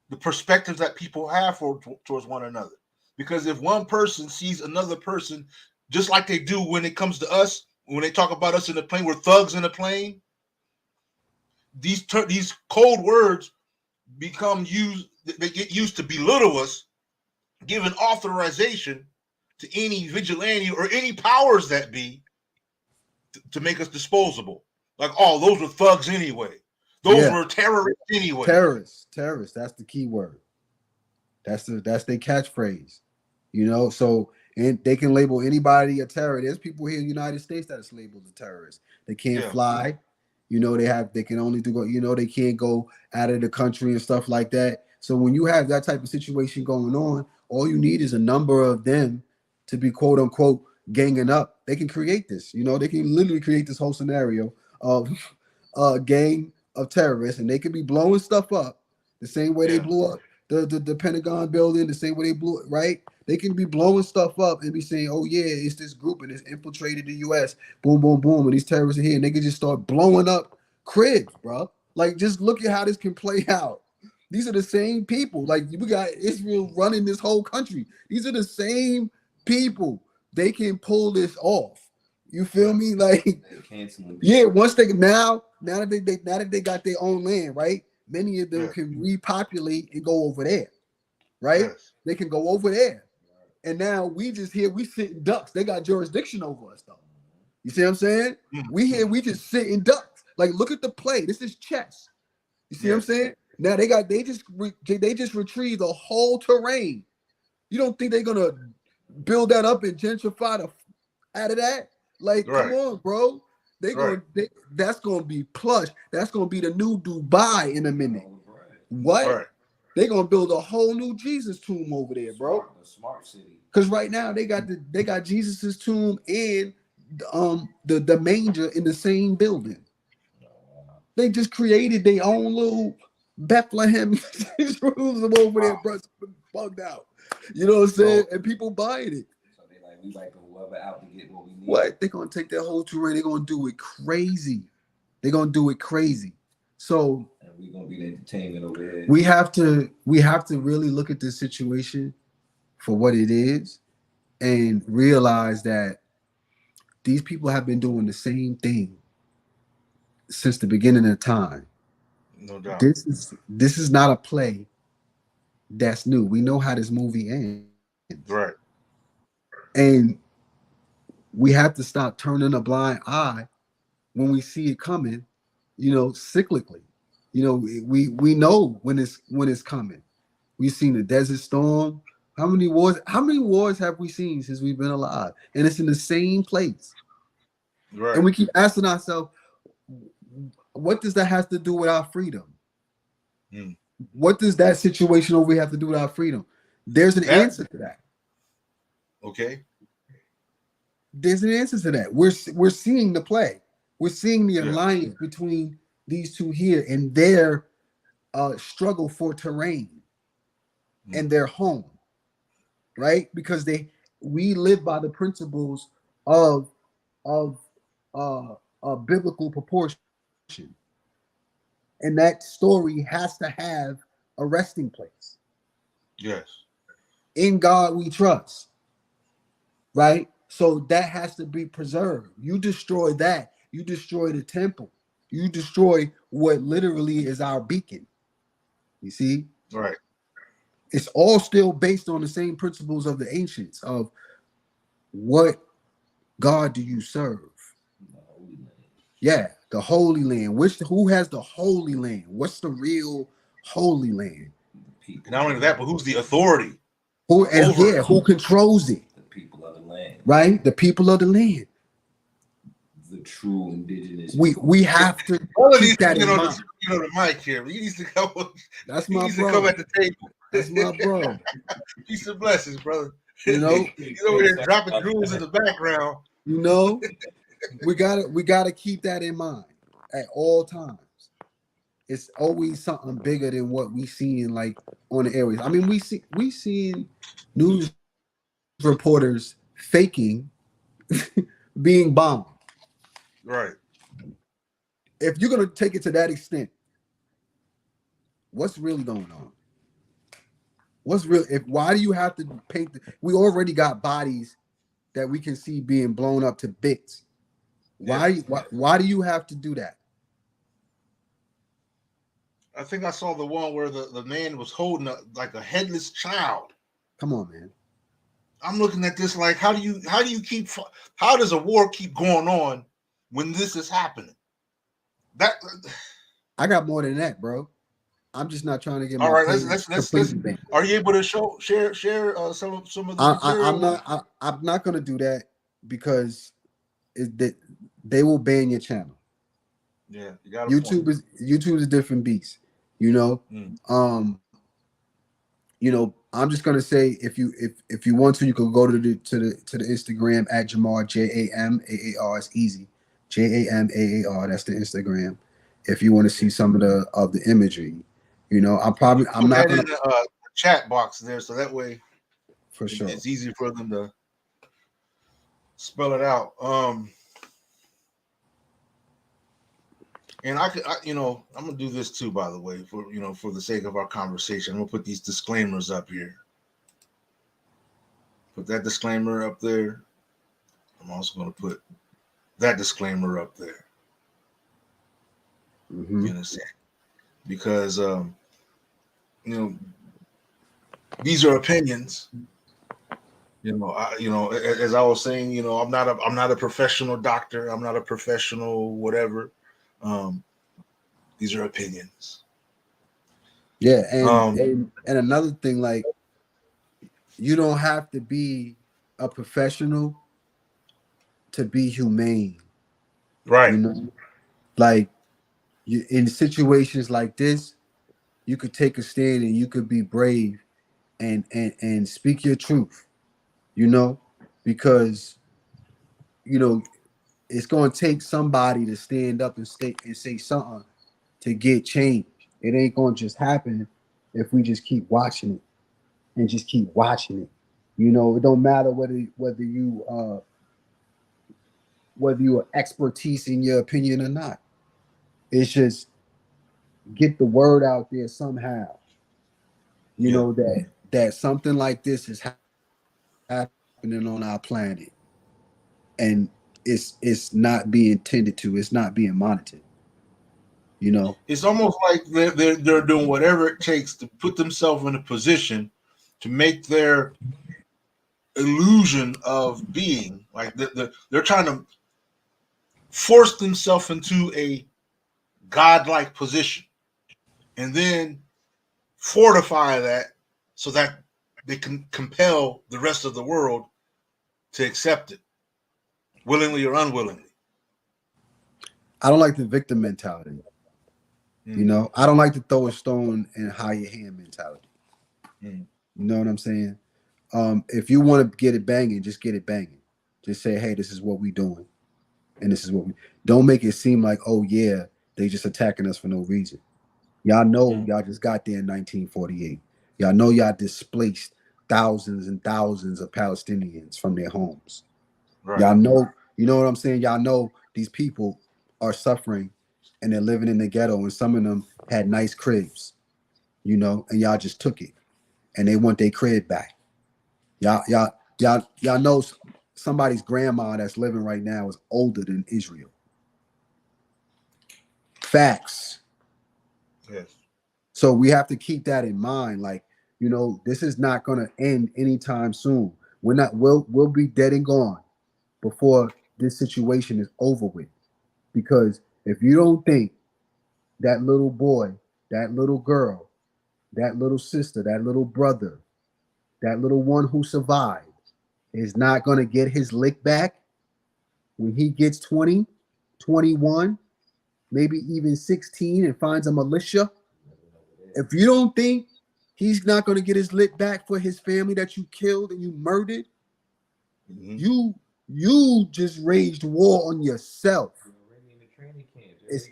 the perspectives that people have towards one another. Because if one person sees another person, just like they do when it comes to us, when they talk about us in the plane, we're thugs in the plane. These cold words become used. They get used to belittle us, giving authorization to any vigilante or any powers that be to make us disposable. Like, oh, those were thugs anyway. Those were terrorists anyway. Terrorists. That's the key word. That's their catchphrase. So and they can label anybody a terrorist. There's people here in the United States that is labeled a terrorist. They can't fly. They can only do. They can't go out of the country and stuff like that. So when you have that type of situation going on, all you need is a number of them to be quote unquote ganging up. They can create this. They can literally create this whole scenario of a gang of terrorists, and they could be blowing stuff up the same way they blew up the Pentagon building, the same way they blew it, right? They can be blowing stuff up and be saying, oh yeah, it's this group and it's infiltrated the US. Boom, boom, boom. And these terrorists are here, and they can just start blowing up cribs, bro. Like, just look at how this can play out. These are the same people. Like, we got Israel running this whole country. These are the same people. They can pull this off. You feel me? Like, yeah. Once now that they got their own land, right? Many of them can repopulate and go over there, right? Yes. They can go over there, and now we just here. We sitting ducks. They got jurisdiction over us, though. You see what I'm saying? Mm-hmm. We here. We just sitting ducks. Like, look at the play. This is chess. You see what I'm saying? Now they just retrieve the whole terrain. You don't think they're gonna build that up and gentrify out of that? Like, come on, bro. That's gonna be plush. That's gonna be the new Dubai in a minute. What? Right. They're gonna build a whole new Jesus tomb over there, bro. Smart city. Because right now they got Jesus's tomb and the manger in the same building. They just created their own little Bethlehem Jerusalem over there, bro. Bugged out. You know what I'm saying? And people buying it. So they like, we wiping whoever out to get what we need. What? They're gonna take that whole terrain, they're gonna do it crazy. They're gonna do it crazy. So and we're gonna be the entertainment over here. We have to really look at this situation for what it is and realize that these people have been doing the same thing since the beginning of time. No doubt. This is not a play that's new. We know how this movie ends. Right. And we have to stop turning a blind eye when we see it coming, cyclically. We know when it's coming. We've seen the Desert Storm. How many wars have we seen since we've been alive? And it's in the same place. Right. And we keep asking ourselves, what does that have to do with our freedom? What does that situation over here have to do with our freedom? There's an answer to that. Okay. There's an answer to that. We're seeing the play. We're seeing the alliance between these two here and their struggle for terrain and their home, right? Because we live by the principles of biblical proportion. And that story has to have a resting place. Yes. In God we trust. Right? So that has to be preserved. You destroy that, you destroy the temple. You destroy what literally is our beacon. You see? Right. It's all still based on the same principles of the ancients of what God do you serve? Yeah, the Holy Land. Who has the Holy Land? What's the real Holy Land? Not only that, but who's the authority? Who controls it? The people of the land. Right? The people of the land. The true indigenous. We have to keep that in mind. The mic here. He needs to come. That's my bro. To come at the table. That's my bro. Peace and blessings, brother. He's over here dropping jewels in the background. We gotta keep that in mind at all times. It's always something bigger than what we see in on the airways. I mean, we seen news reporters faking being bombed. Right. If you're gonna take it to that extent, what's really going on? Why do you have to paint? We already got bodies that we can see being blown up to bits. Why do you have to do that? I think I saw the one where the man was holding a headless child. Come on, man. I'm looking at this like, how does a war keep going on when this is happening? I got more than that, bro. I'm just not trying to get. All right, let's. Are you able to share some of the material? I'm not gonna do that because they will ban your channel. Yeah, you got YouTube is a different beast. you know, I'm just gonna say if you want to, you could go to the Instagram at Jamar JAMAAR. It's easy, JAMAAR. That's the Instagram. If you want to see some of the imagery, you know, I'm Put not that gonna in the chat box there, so that way for sure. it's easy for them to spell it out. And you know, I'm gonna do this too, by the way, for you know, for the sake of our conversation. I'm gonna put these disclaimers up here. Put that disclaimer up there. I'm also gonna put that disclaimer up there. Mm-hmm. You understand? Because you know, these are opinions. You know, as I was saying, you know, I'm not a professional doctor. I'm not a professional whatever. Um, these are opinions. Yeah, Um, and another thing, like you don't have to be a professional to be humane. You right. know, like you in situations like this, you could take a stand and you could be brave and speak your truth. You know, because you know it's going to take somebody to stand up and say something to get change. It ain't going to just happen if we just keep watching it and just keep watching it. You know, it don't matter whether you are expertise in your opinion or not. It's just get the word out there somehow. You Yeah. know that something like this is happening on our planet, and it's not being tended to. It's not being monitored. You know. It's almost like they're doing whatever it takes to put themselves in a position to make their illusion of being like they're trying to force themselves into a godlike position and then fortify that so that they can compel the rest of the world to accept it, willingly or unwillingly. I don't like the victim mentality. You Mm, know, I don't like to throw a stone and hide your hand mentality. mm, You know what I'm saying? If you want to get it banging, just get it banging. Just say, hey, this is what we doing, and this is what we. Don't make it seem like, oh yeah, they just attacking us for no reason. Y'all know, mm. y'all just got there in 1948. Y'all know y'all displaced thousands and thousands of Palestinians from their homes. Right. Y'all know, you know what I'm saying? Y'all know these people are suffering and they're living in the ghetto, and some of them had nice cribs, you know, and y'all just took it and they want their crib back. Y'all know somebody's grandma that's living right now is older than Israel. Facts. Yes. So we have to keep that in mind. Like, you know, this is not gonna end anytime soon. We'll be dead and gone before this situation is over with. Because if you don't think that little boy, that little girl, that little sister, that little brother, that little one who survived is not going to get his lick back when he gets 20, 21, maybe even 16 and finds a militia, if you don't think he's not going to get his lick back for his family that you killed and you murdered, Mm-hmm. you just raged war on yourself. It's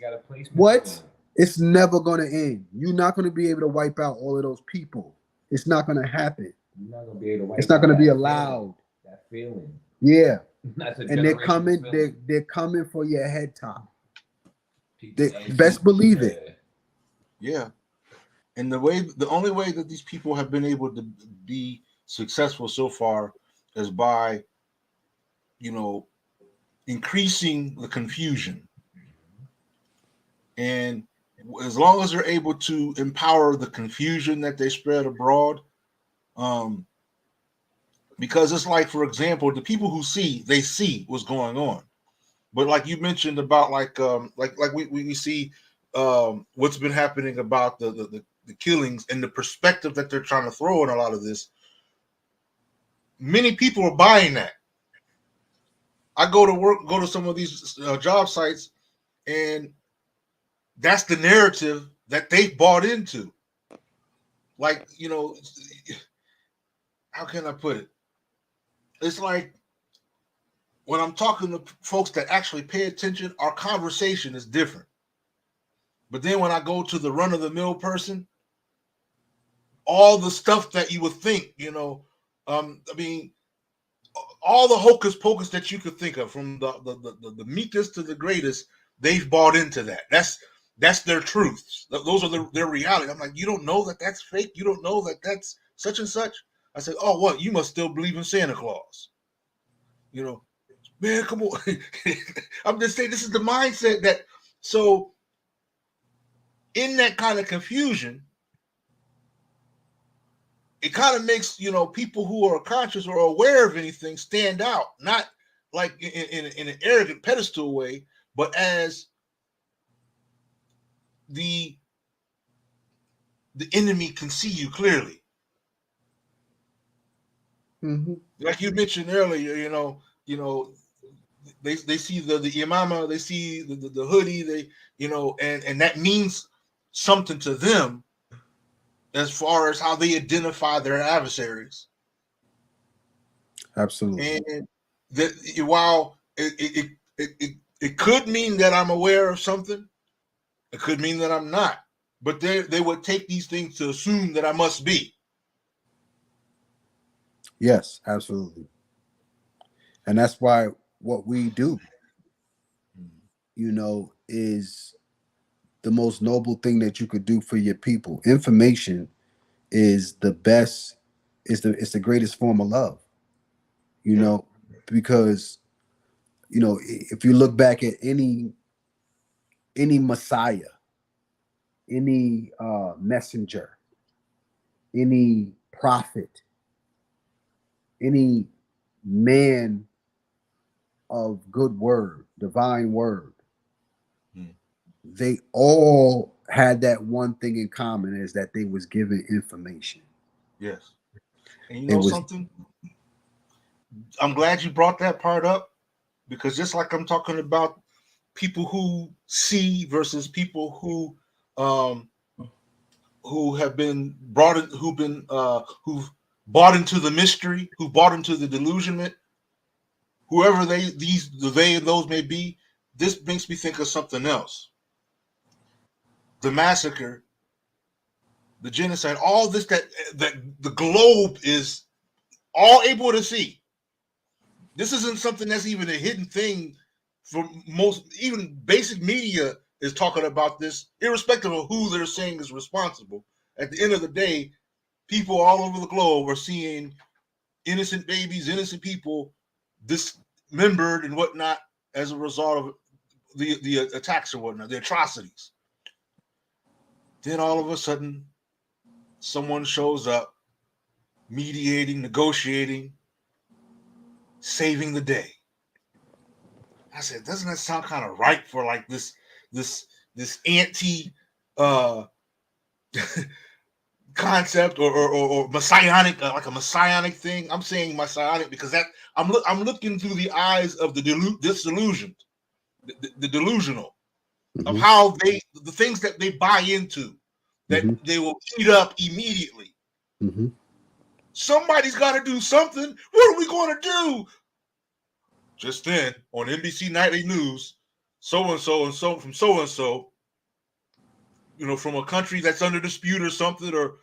what? It's never gonna end. You're not gonna be able to wipe out all of those people. It's not gonna happen. You're not gonna be able to wipe It's not out gonna be that allowed. feeling. Yeah, That's a and they're generational coming. feeling. They're coming for your head top. They PTSD. best believe it. Yeah. And the only way that these people have been able to be successful so far is by, you know, increasing the confusion. And as long as they're able to empower the confusion that they spread abroad, um, because it's like, for example, the people who see, they see what's going on. But like you mentioned about like we see what's been happening about the killings and the perspective that they're trying to throw in a lot of this. Many people are buying that. I go to some of these job sites, and that's the narrative that they've bought into. like, how can I put it? It's like when I'm talking to folks that actually pay attention, our conversation is different. But then when I go to the run of the mill person, all the stuff that you would think, I mean, all the hocus pocus that you could think of, from the meekest to the greatest, they've bought into that. That's their truths. Those are their reality. I'm like, you don't know that that's fake. You don't know that that's such and such. I said, oh, what? You must still believe in Santa Claus. Man, come on. I'm just saying, this is the mindset that. So in that kind of confusion, it kind of makes people who are conscious or aware of anything stand out, not like in an arrogant pedestal way, but as the enemy can see you clearly. Mm-hmm. Like you mentioned earlier, they see the imama, they see the hoodie, and that means something to them as far as how they identify their adversaries. Absolutely. And that, while it could mean that I'm aware of something, it could mean that I'm not. But they would take these things to assume that I must be. Yes, absolutely. And that's why what we do, is the most noble thing that you could do for your people. Information is the best, it's the greatest form of love, because if you look back at any Messiah, any messenger, any prophet, any man of good word, divine word, they all had that one thing in common, is that they was given information. Yes. And you It know was something? I'm glad you brought that part up, because just like I'm talking about people who see versus people who have been brought in, who've bought into the mystery, who bought into the delusionment, whoever they and those may be, this makes me think of something else. The massacre, the genocide, all this that the globe is all able to see. This isn't something that's even a hidden thing for most. Even basic media is talking about this, irrespective of who they're saying is responsible. At the end of the day, people all over the globe are seeing innocent babies, innocent people dismembered and whatnot as a result of the attacks or whatnot, the atrocities. Then all of a sudden, someone shows up, mediating, negotiating, saving the day. I said, doesn't that sound kind of right for like this this anti uh concept, or messianic, like a messianic thing? I'm saying messianic because that I'm looking through the eyes of the disillusioned, the delusional, of mm-hmm, how the things that they buy into, that mm-hmm, they will eat up immediately. mm-hmm. Somebody's got to do something. What are we going to do? Just then on NBC Nightly News, so and so from so and so, from a country that's under dispute or something, or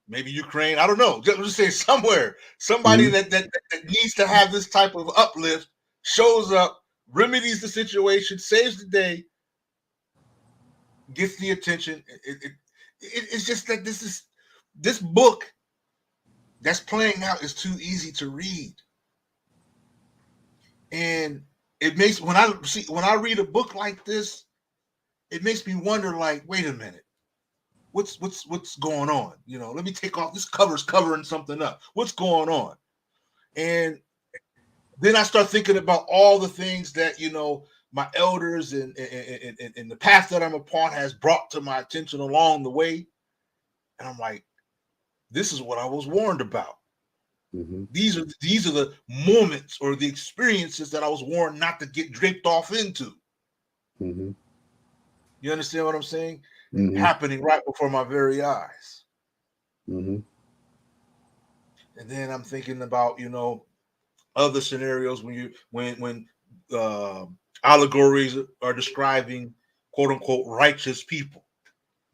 maybe Ukraine. I don't know. Just say somewhere, somebody Mm-hmm. that needs to have this type of uplift shows up, remedies the situation, saves the day, gets the attention. It's just that this book that's playing out is too easy to read, and it makes when I read a book like this, it makes me wonder. Like, wait a minute, what's going on? Let me take off this cover's covering something up. What's going on? And then I start thinking about all the things that my elders and the path that I'm upon has brought to my attention along the way, and I'm like, this is what I was warned about. Mm-hmm. These are the moments or the experiences that I was warned not to get draped off into. Mm-hmm. You understand what I'm saying? Mm-hmm. Happening right before my very eyes. Mm-hmm. And then I'm thinking about, other scenarios when allegories are describing quote unquote righteous people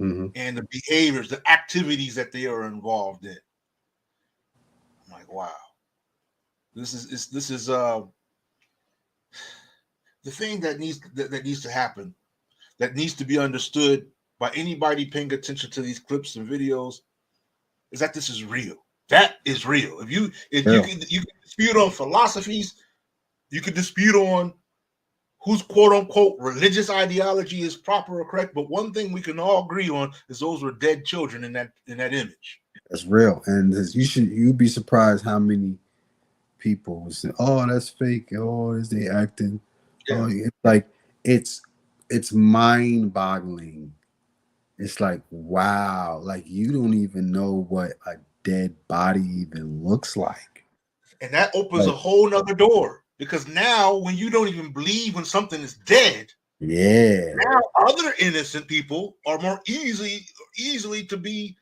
Mm-hmm. and the behaviors, the activities that they are involved in. I'm like, wow, this is the thing that needs to happen, that needs to be understood by anybody paying attention to these clips and videos, is that this is real. That is real. Real. You can dispute on philosophies, you can dispute on whose quote unquote religious ideology is proper or correct, but one thing we can all agree on is those were dead children in that image. That's real. And you'd be surprised how many people will say, "Oh, that's fake. Oh, is they acting?" Oh, Yeah. it's like it's it's mind boggling. It's like, wow, like you don't even know what a dead body even looks like. And that opens a Like, whole nother door, because now when you don't even believe when something is dead, yeah. now other innocent people are more easily to be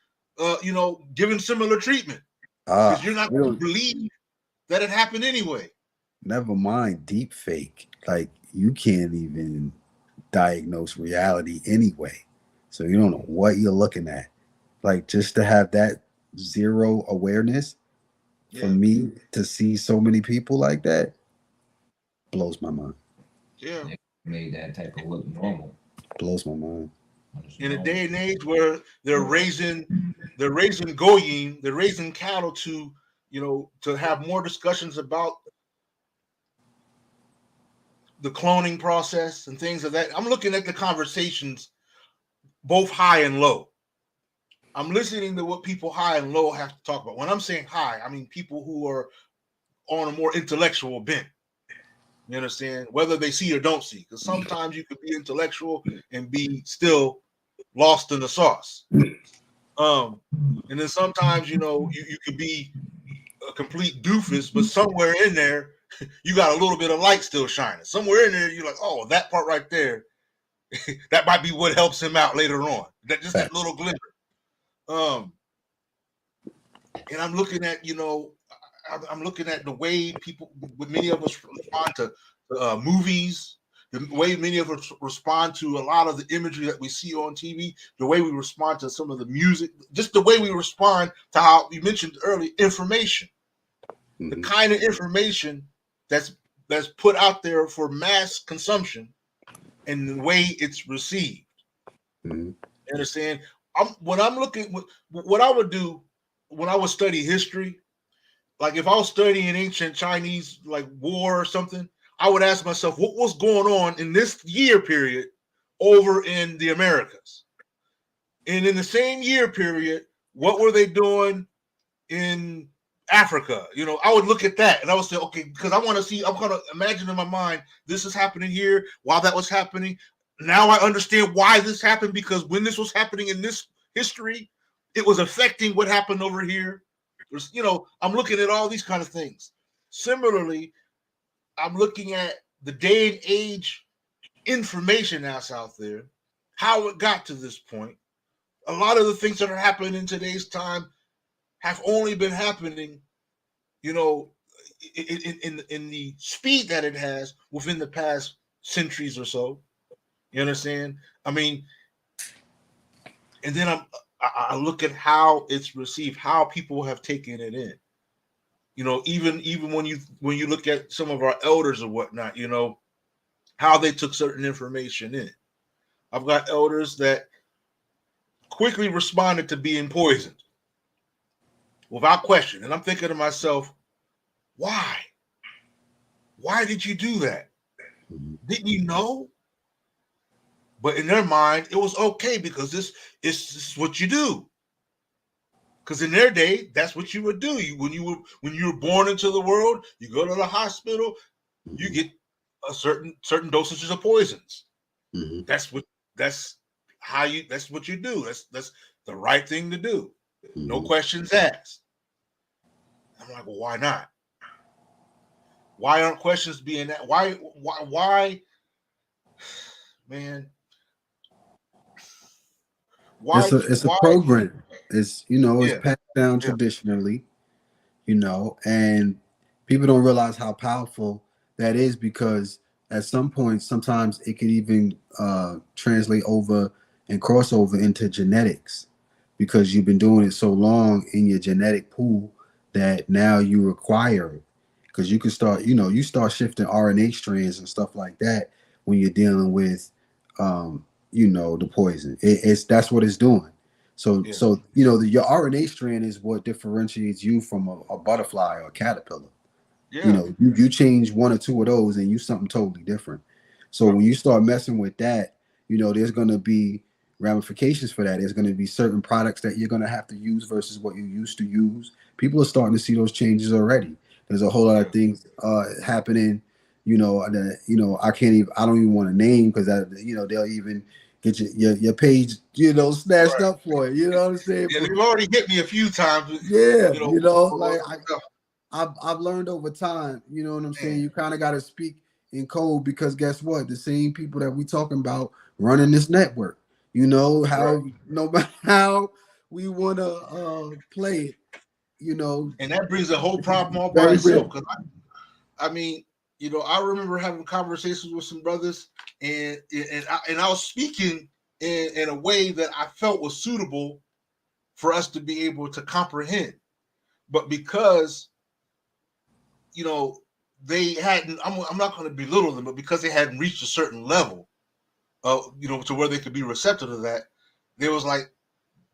given similar treatment, because you're not We going to don't believe that it happened anyway. never mind deep fake. Like you can't even diagnose reality anyway. So you don't know what you're looking at. Like just to have that zero awareness for Yeah. me to see so many people like that blows my mind. Yeah. They made that type of look normal. Blows my mind. It's In a normal. day and age where they're raising cattle to, to have more discussions about the cloning process and things of that. I'm looking at the conversations both high and low. I'm listening to what people high and low have to talk about. When I'm saying high, I mean people who are on a more intellectual bent. You understand? Whether they see or don't see. Because sometimes you could be intellectual and be still lost in the sauce. And then sometimes, you could be a complete doofus, but somewhere in there, you got a little bit of light still shining. Somewhere in there, you're like, oh, that part right there, that might be what helps him out later on. That Fact. little glimmer. Um, and I'm looking at, I'm looking at the way people, many of us respond to movies, the way many of us respond to a lot of the imagery that we see on TV, the way we respond to some of the music, just the way we respond to how you mentioned earlier, information, the Mm-hmm. kind of information that's that's put out there for mass consumption and the way it's received. Mm-hmm. You understand? When I'm looking, what I would do when I would study history, like if I was studying ancient Chinese like war or something, I would ask myself what was going on in this year period over in the Americas. And in the same year period, what were they doing in Africa? I would look at that and I would say, okay, because I want to see, I'm going to imagine in my mind, this is happening here while that was happening. Now I understand why this happened, because when this was happening in this history, it was affecting what happened over here. I'm looking at all these kind of things. Similarly, I'm looking at the day and age information that's out there, how it got to this point. A lot of the things that are happening in today's time have only been happening, you know, in the speed that it has within the past centuries or so. You understand? I mean, and then I look at how it's received, how people have taken it in. Even when you look at some of our elders or whatnot, how they took certain information in. I've got elders that quickly responded to being poisoned without question, and I'm thinking to myself, why? Why did you do that? Mm-hmm. Didn't you know? But in their mind, it was okay because this is what you do. Because in their day, that's what you would do. When you were born into the world, you go to the hospital, you Mm-hmm. get a certain dosages of poisons. Mm-hmm. That's what that's that's what you do. That's the right thing to do. No Mm-hmm. questions asked. I'm like, well, why not? Why aren't questions being that? Why, man? Why? It's a Why? program. It's it's Yeah, passed down yeah, traditionally, and people don't realize how powerful that is because at some point, sometimes it could even translate over and cross over into genetics because you've been doing it so long in your genetic pool that now you require it because you can start, you start shifting RNA strands and stuff like that when you're dealing with, the poison. It's that's what it's doing. So, yeah, your RNA strand is what differentiates you from a butterfly or a caterpillar. yeah. You change one or two of those and you something totally different. So Right. when you start messing with that, there's going to be ramifications for that. There's going to be certain products that you're going to have to use versus what you used to use. People are starting to see those changes already. There's a whole lot Yeah. of things happening. That I don't even want to name because they'll even get your page snatched Right. up for it. You know what I'm saying? Yeah, But they've already hit me a few times. yeah, For like stuff. I've learned over time, you know what I'm saying? Man. You kind of got to speak in code because guess what? The same people that we talking about running this network. Right. How no matter how we want to play it, And that brings a whole it's problem all by very itself. real. Because I mean, I remember having conversations with some brothers, and I was speaking in a way that I felt was suitable for us to be able to comprehend. But because they hadn't, I'm not going to belittle them, but because they hadn't reached a certain level of to where they could be receptive to that, they was like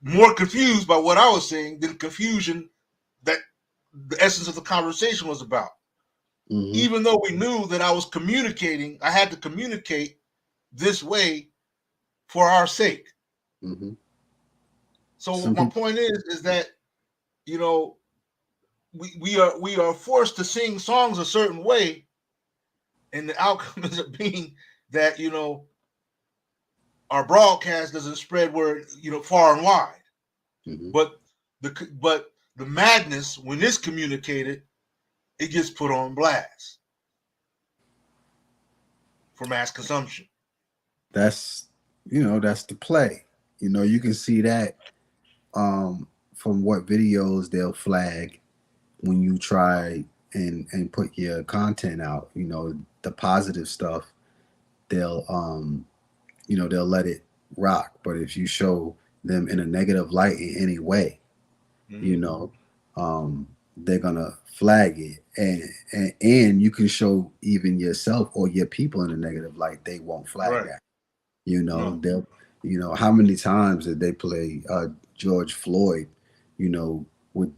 more confused by what I was saying than confusion that the essence of the conversation was about. Hmm. Even though we knew that I was communicating, I had to communicate this way for our sake. Hmm. So Some my people, point is that you know we are forced to sing songs a certain way, and the outcome is being that our broadcast doesn't spread word far and wide. hmm But the madness when it's communicated, it gets put on blast for mass consumption. that's that's the play. You can see that from what videos they'll flag when you try and put your content out. The positive stuff they'll they'll let it rock, but if you show them in a negative light in any way, you Mm-hmm. know they're gonna flag it, and you can show even yourself or your people in a negative light, they won't flag Right. that. No. They'll how many times did they play George Floyd, with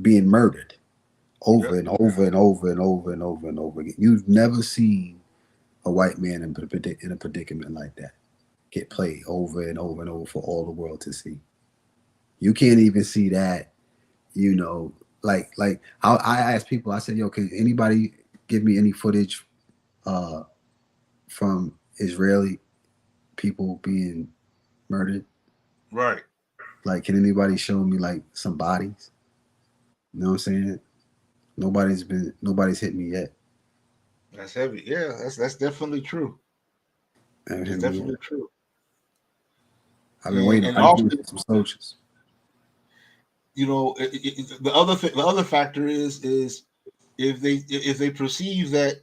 being murdered over Yep. and over and over and over and over and over again. You've never seen a white man in a predicament like that get played over and over and over for all the world to see. You can't even see that, like I asked people, I said, yo, can anybody give me any footage uh, from Israeli people being murdered? Right. Like, can anybody show me like some bodies? You know what I'm saying? Nobody's hit me yet. That's heavy. Yeah, that's definitely true. Haven't It's hit me yet. definitely true. I've been And waiting. and I just also, want to hit some soldiers. the other factor is if they perceive that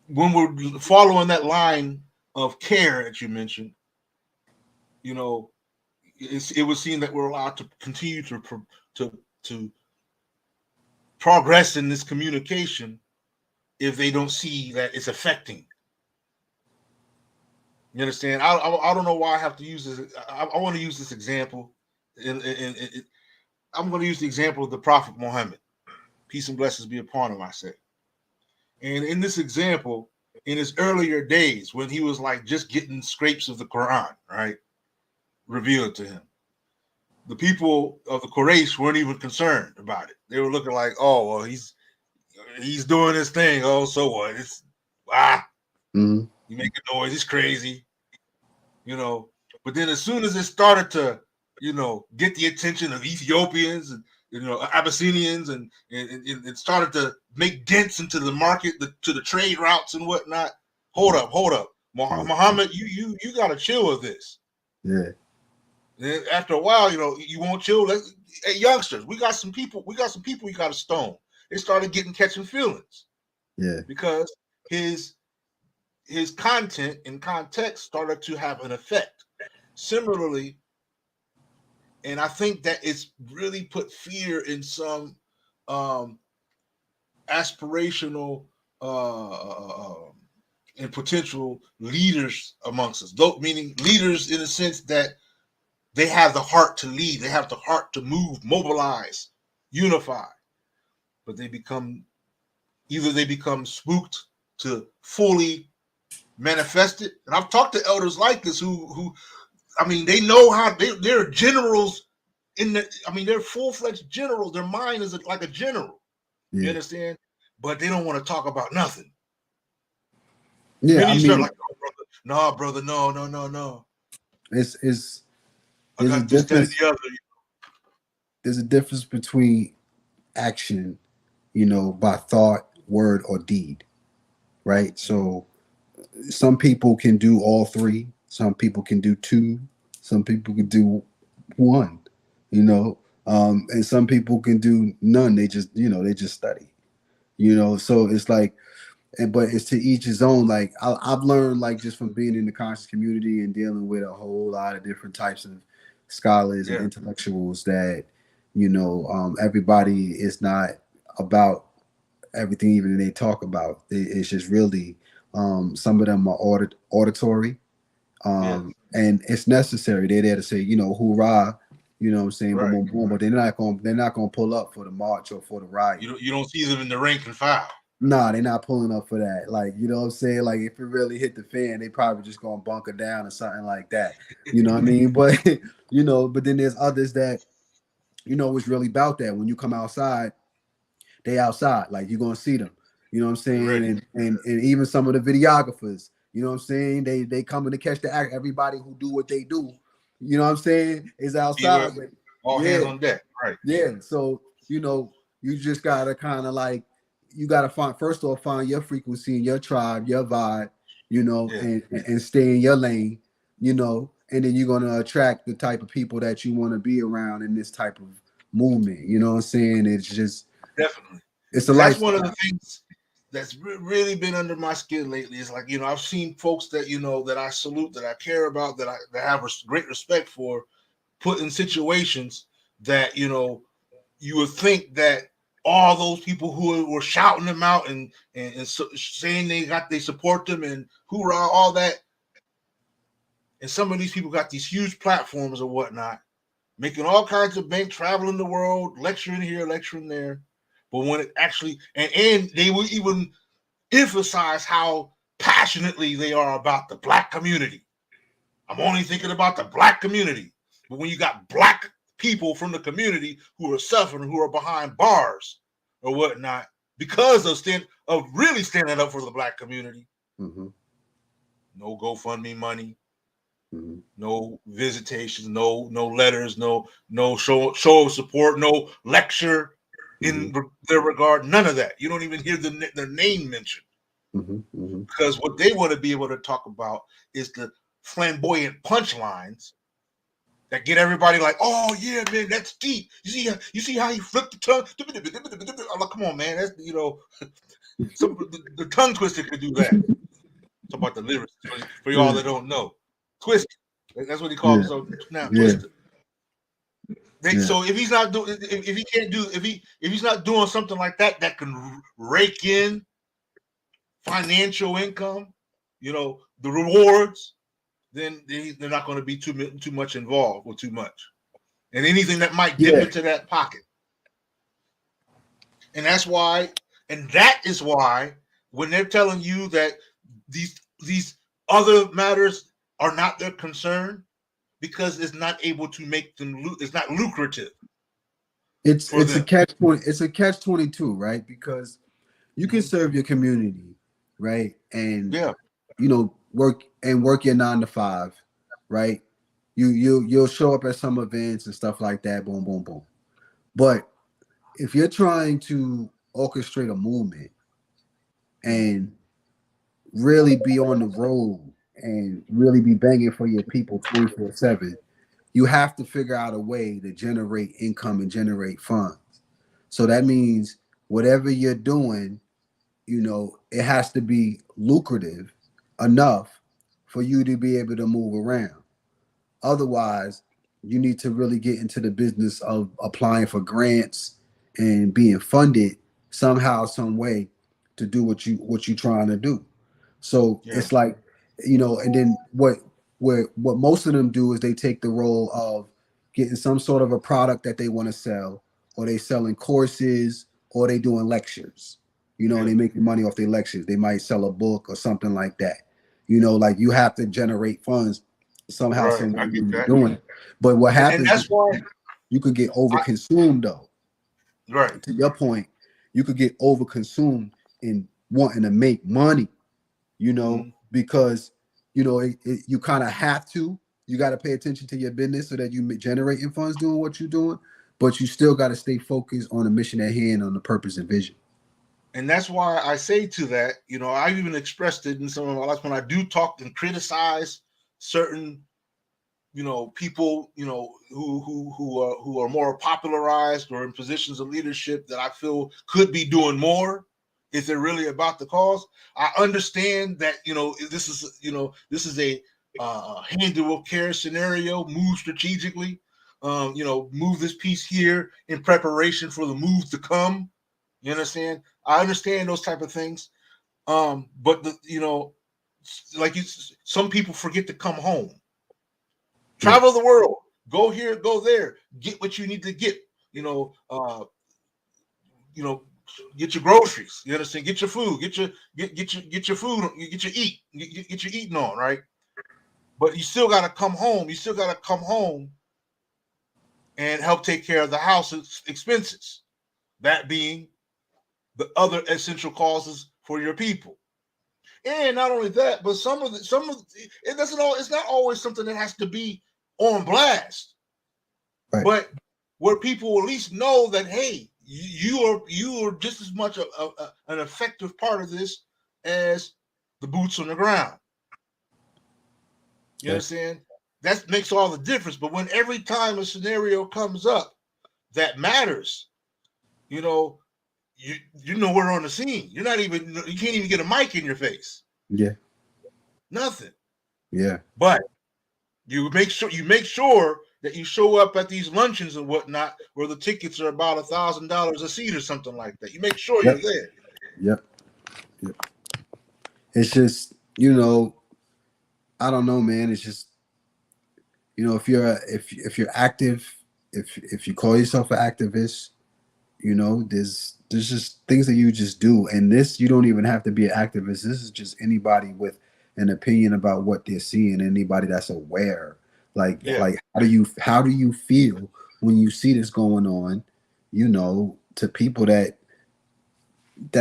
when we're following that line of care that you mentioned, you know, it was seen that we're allowed to continue to progress in this communication if they don't see that it's affecting. You understand? I don't know why I have to use this. I want to use this example. I'm going to use the example of the Prophet Muhammad. Peace and blessings be upon him, I say. And in this example, in his earlier days, when he was like just getting scrapes of the Quran, right, revealed to him, the people of the Quraysh weren't even concerned about it. They were looking like, oh, well, he's doing his thing. Oh, so what? It's Hmm. you make a noise. He's crazy, you know. But then as soon as it started to, get the attention of Ethiopians and Abyssinians, and it started to make dents into the market, to the trade routes and whatnot. Hold up. Muhammad, you got to chill with this. Yeah. Then after a while, you won't chill. Hey, youngsters, we got some people you got to stone. They started catching feelings. Yeah. Because his content and context started to have an effect. Similarly, and I think that it's really put fear in some aspirational and potential leaders amongst us. Though, meaning leaders in the sense that they have the heart to lead, they have the heart to move, mobilize, unify, but they become spooked to fully manifest it. And I've talked to elders like this who they know how they're generals they're full-fledged generals. Their mind is like a general. Yeah. You understand? But they don't want to talk about nothing. Yeah, Then you start like, no, brother, no. It's I there's a got this, that, and difference. the other. There's a difference between action, by thought, word, or deed, right? So some people can do all three. Some people can do two. Some people can do one. And some people can do none. They just study. So it's like, but it's to each his own. Like I've learned, like just from being in the conscious community and dealing with a whole lot of different types of scholars and intellectuals, that everybody is not about everything even they talk about. It's just really some of them are auditory, and it's necessary. They're there to say, hoorah, what I'm saying, Right. boom, boom, boom. But they're not gonna pull up for the march or for the riot. You don't see them in the rank and file. Nah, they're not pulling up for that. Like, you know what I'm saying? Like, if it really hit the fan, they probably just gonna bunker down or something like that. You know what I mean? But but then there's others that, it's really about that. When you come outside, they outside. Like, you're gonna see them. You know what I'm saying? And even some of the videographers, you know what I'm saying? They coming to catch the act. Everybody who do what they do, you know what I'm saying, is outside. All hands on deck. Right. Yeah. So, you just gotta kind of like, you gotta find your frequency and your tribe, your vibe, and stay in your lane, and then you're gonna attract the type of people that you want to be around in this type of movement. You know what I'm saying? It's just definitely. It's a That's lifestyle. one of the things that's really been under my skin lately. Is like, I've seen folks that that I salute, that I care about, that I have great respect for, put in situations that you would think that all those people who were shouting them out and saying they support them and hoorah, all that, and some of these people got these huge platforms or whatnot, making all kinds of bank, traveling the world, lecturing here, lecturing there. But when it actually and they will even emphasize how passionately they are about the Black community. I'm only thinking about the Black community. But when you got Black people from the community who are suffering, who are behind bars or whatnot, because of really standing up for the Black community, no GoFundMe money, no visitations, no letters, no show of support, no lecture in their regard, none of that. You don't even hear their name mentioned. Because what they want to be able to talk about is the flamboyant punchlines that get everybody like, oh yeah, man, that's deep. You see how he flipped the tongue? I'm like, come on, man, that's the tongue twister could do that. Talk about the lyrics for y'all that don't know. Twist. That's what he calls himself now. Twister. So if he's not doing, if he can't do, if he's not doing something like that can rake in financial income, the rewards, then they're not going to be too much involved or too much, and anything that might dip into that pocket. And that is why when they're telling you that these other matters are not their concern, because it's not able to make them. It's not lucrative. It's a catch-22, right? Because you can serve your community, right, and work your 9 to 5, right? You'll show up at some events and stuff like that. Boom, boom, boom. But if you're trying to orchestrate a movement and really be on the road and really be banging for your people 24/7, you have to figure out a way to generate income and generate funds. So that means whatever you're doing, it has to be lucrative enough for you to be able to move around. Otherwise, you need to really get into the business of applying for grants and being funded somehow, some way to do what you're trying to do. So Yeah. it's like, and then what most of them do is they take the role of getting some sort of a product that they want to sell, or they selling courses, or they doing lectures, and Yeah. they making money off their lectures. They might sell a book or something like that. Like you have to generate funds somehow, Right. some way I get when you're that. doing it. But what And happens that's is why you could get I overconsumed though. right. To your point, you could get overconsumed in wanting to make money, Mhm. because you kind of have to. You got to pay attention to your business so that you generating funds doing what you're doing, but you still got to stay focused on the mission at hand, on the purpose and vision. And that's why I say to that, I've even expressed it in some of my life when I do talk and criticize certain, people, who are more popularized or in positions of leadership that I feel could be doing more if they're really about the cause. I understand that, this is a handle of care scenario. Move strategically. Move this piece here in preparation for the move to come. You understand? I understand those type of things. But some people forget to come home. Yeah. Travel the world. Go here, go there. Get what you need to get. You know, uh, you know, get your groceries. You understand? Get your food. Get your food. Get your Get your eating on, right? But you still got to come home. You still got to come home and help take care of the house expenses. That being the other essential causes for your people. And not only that, but it doesn't all. It's not always something that has to be on blast, Right. but where people will at least know that, hey, you are just as much an effective part of this as the boots on the ground. You Yeah. understand? That makes all the difference. But when every time a scenario comes up that matters, you know, you know we're on the scene. You can't even get a mic in your face. Yeah. Nothing. Yeah. But you make sure that you show up at these luncheons and whatnot where the tickets are about $1,000 a seat or something like that. You make sure you're Yep. there. Yep. Yep. It's just, I don't know, man. It's just, if you're active, if you call yourself an activist, there's just things that you just do. And this, you don't even have to be an activist. This is just anybody with an opinion about what they're seeing, anybody that's aware. Like Yeah, like how do you feel when you see this going on, to people that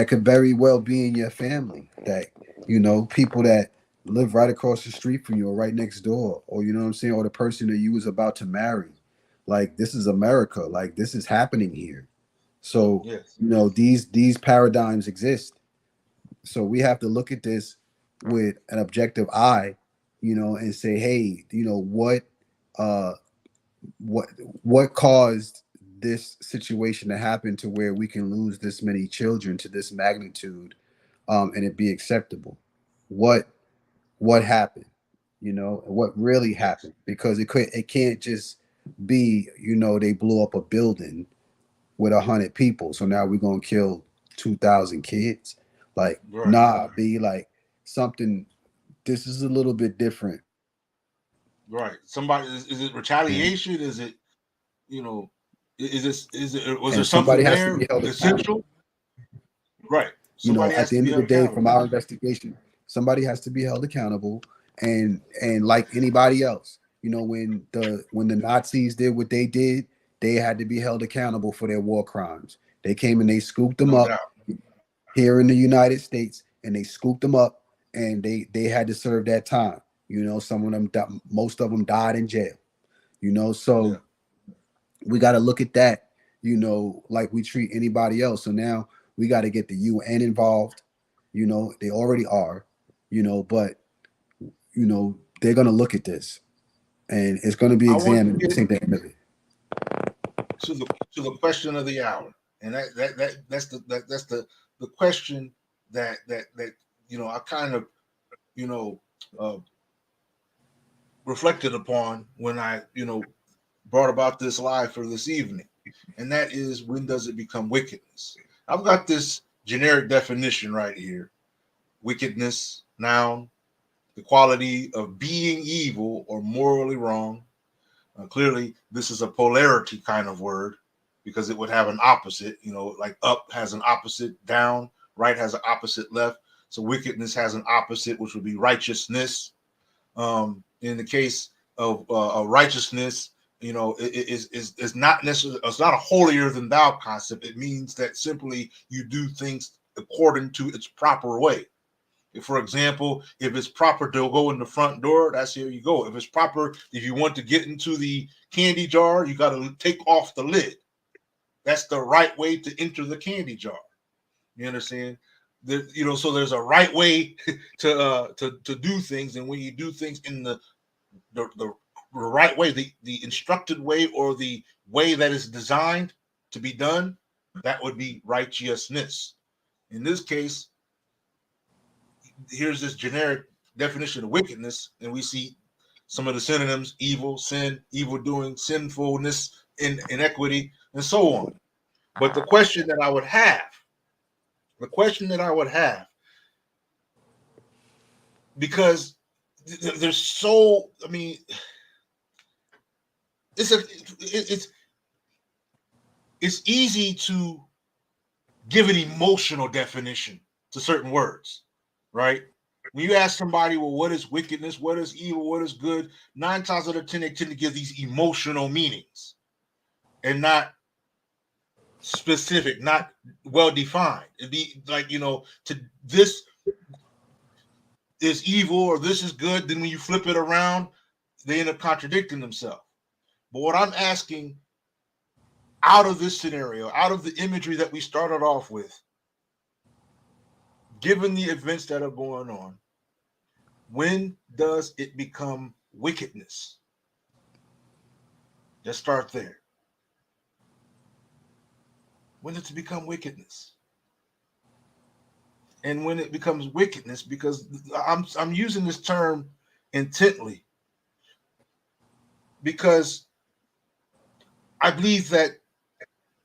could very well be in your family, that people that live right across the street from you or right next door, or you know what I'm saying, or the person that you was about to marry. Like, this is America. Like, this is happening here. So, yes, these paradigms exist. So we have to look at this with an objective eye, and say, hey, uh what what caused this situation to happen to where we can lose this many children to this magnitude, and it be acceptable? What what happened? What really yes, happened? Because it can't just be, they blew up a building with 100 people, so now we're gonna kill 2,000 kids. Like, right, nah, be like something. This is a little bit different. right. Somebody is it And, retaliation? Is it you know is it was there and somebody something has to there be held accountable. essential? Right. At Somebody has the to end be of the held day, accountable. from our investigation, somebody has to be held accountable. And like anybody else, when the Nazis did what they did, they had to be held accountable for their war crimes. They came and they scooped them No up doubt. here in the United States, and they scooped them up, and they had to serve that time. Some of them, most of them died in jail. Yeah. So we got to look at that, like we treat anybody else. So now we got to get the UN involved. They already are, but they're going to look at this and it's going to be I want examined to to get think the end of it. to the question of the hour, and that's the question that I kind of you know uh, reflected upon when I brought about this live for this evening, and that is, when does it become wickedness? I've got this generic definition right here: wickedness, noun, the quality of being evil or morally wrong. Clearly, this is a polarity kind of word because it would have an opposite, like up has an opposite, down, right has an opposite, left. So wickedness has an opposite, which would be righteousness. In the case of righteousness, is not necessarily, it's not a holier than thou concept. It means that simply you do things according to its proper way. For example, if it's proper to go in the front door, that's here you go. If it's proper, if you want to get into the candy jar, you got to take off the lid. That's the right way to enter the candy jar. You understand? So there's a right way to do things, and when you do things in the right way, the instructed way, or the way that is designed to be done, that would be righteousness. In this case, here's this generic definition of wickedness, and we see some of the synonyms: evil, sin, evil doing, sinfulness, inequity, and so on. But the question that I would have, because there's so, I mean, it's easy to give an emotional definition to certain words, right? When you ask somebody, well, what is wickedness? What is evil? What is good? 9 times out of 10, they tend to give these emotional meanings and not specific, not well defined. It'd be like, to this is evil or this is good. Then when you flip it around, they end up contradicting themselves. But what I'm asking, out of this scenario, out of the imagery that we started off with, given the events that are going on, when does it become wickedness? Let's start there. When does it become wickedness? And when it becomes wickedness, because I'm using this term intently, because I believe that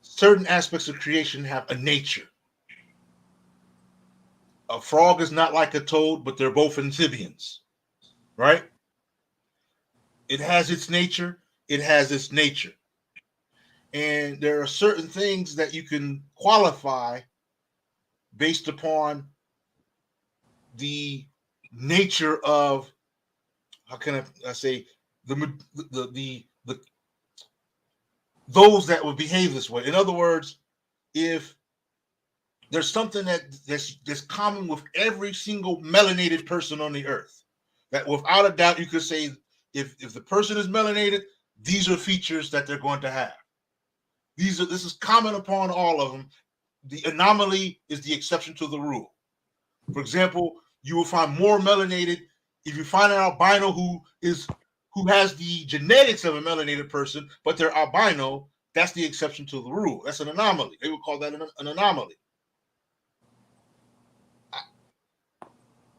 certain aspects of creation have a nature. A frog is not like a toad, but they're both amphibians, right? It has its nature. It has its nature. And there are certain things that you can qualify based upon the nature of, how can I say, the those that would behave this way. In other words, if there's something that's common with every single melanated person on the earth, that without a doubt you could say, if the person is melanated, these are features that they're going to have. This is common upon all of them. The anomaly is the exception to the rule. For example, you will find more melanated. If you find an albino who has the genetics of a melanated person, but they're albino, that's the exception to the rule. That's an anomaly. They would call that an anomaly.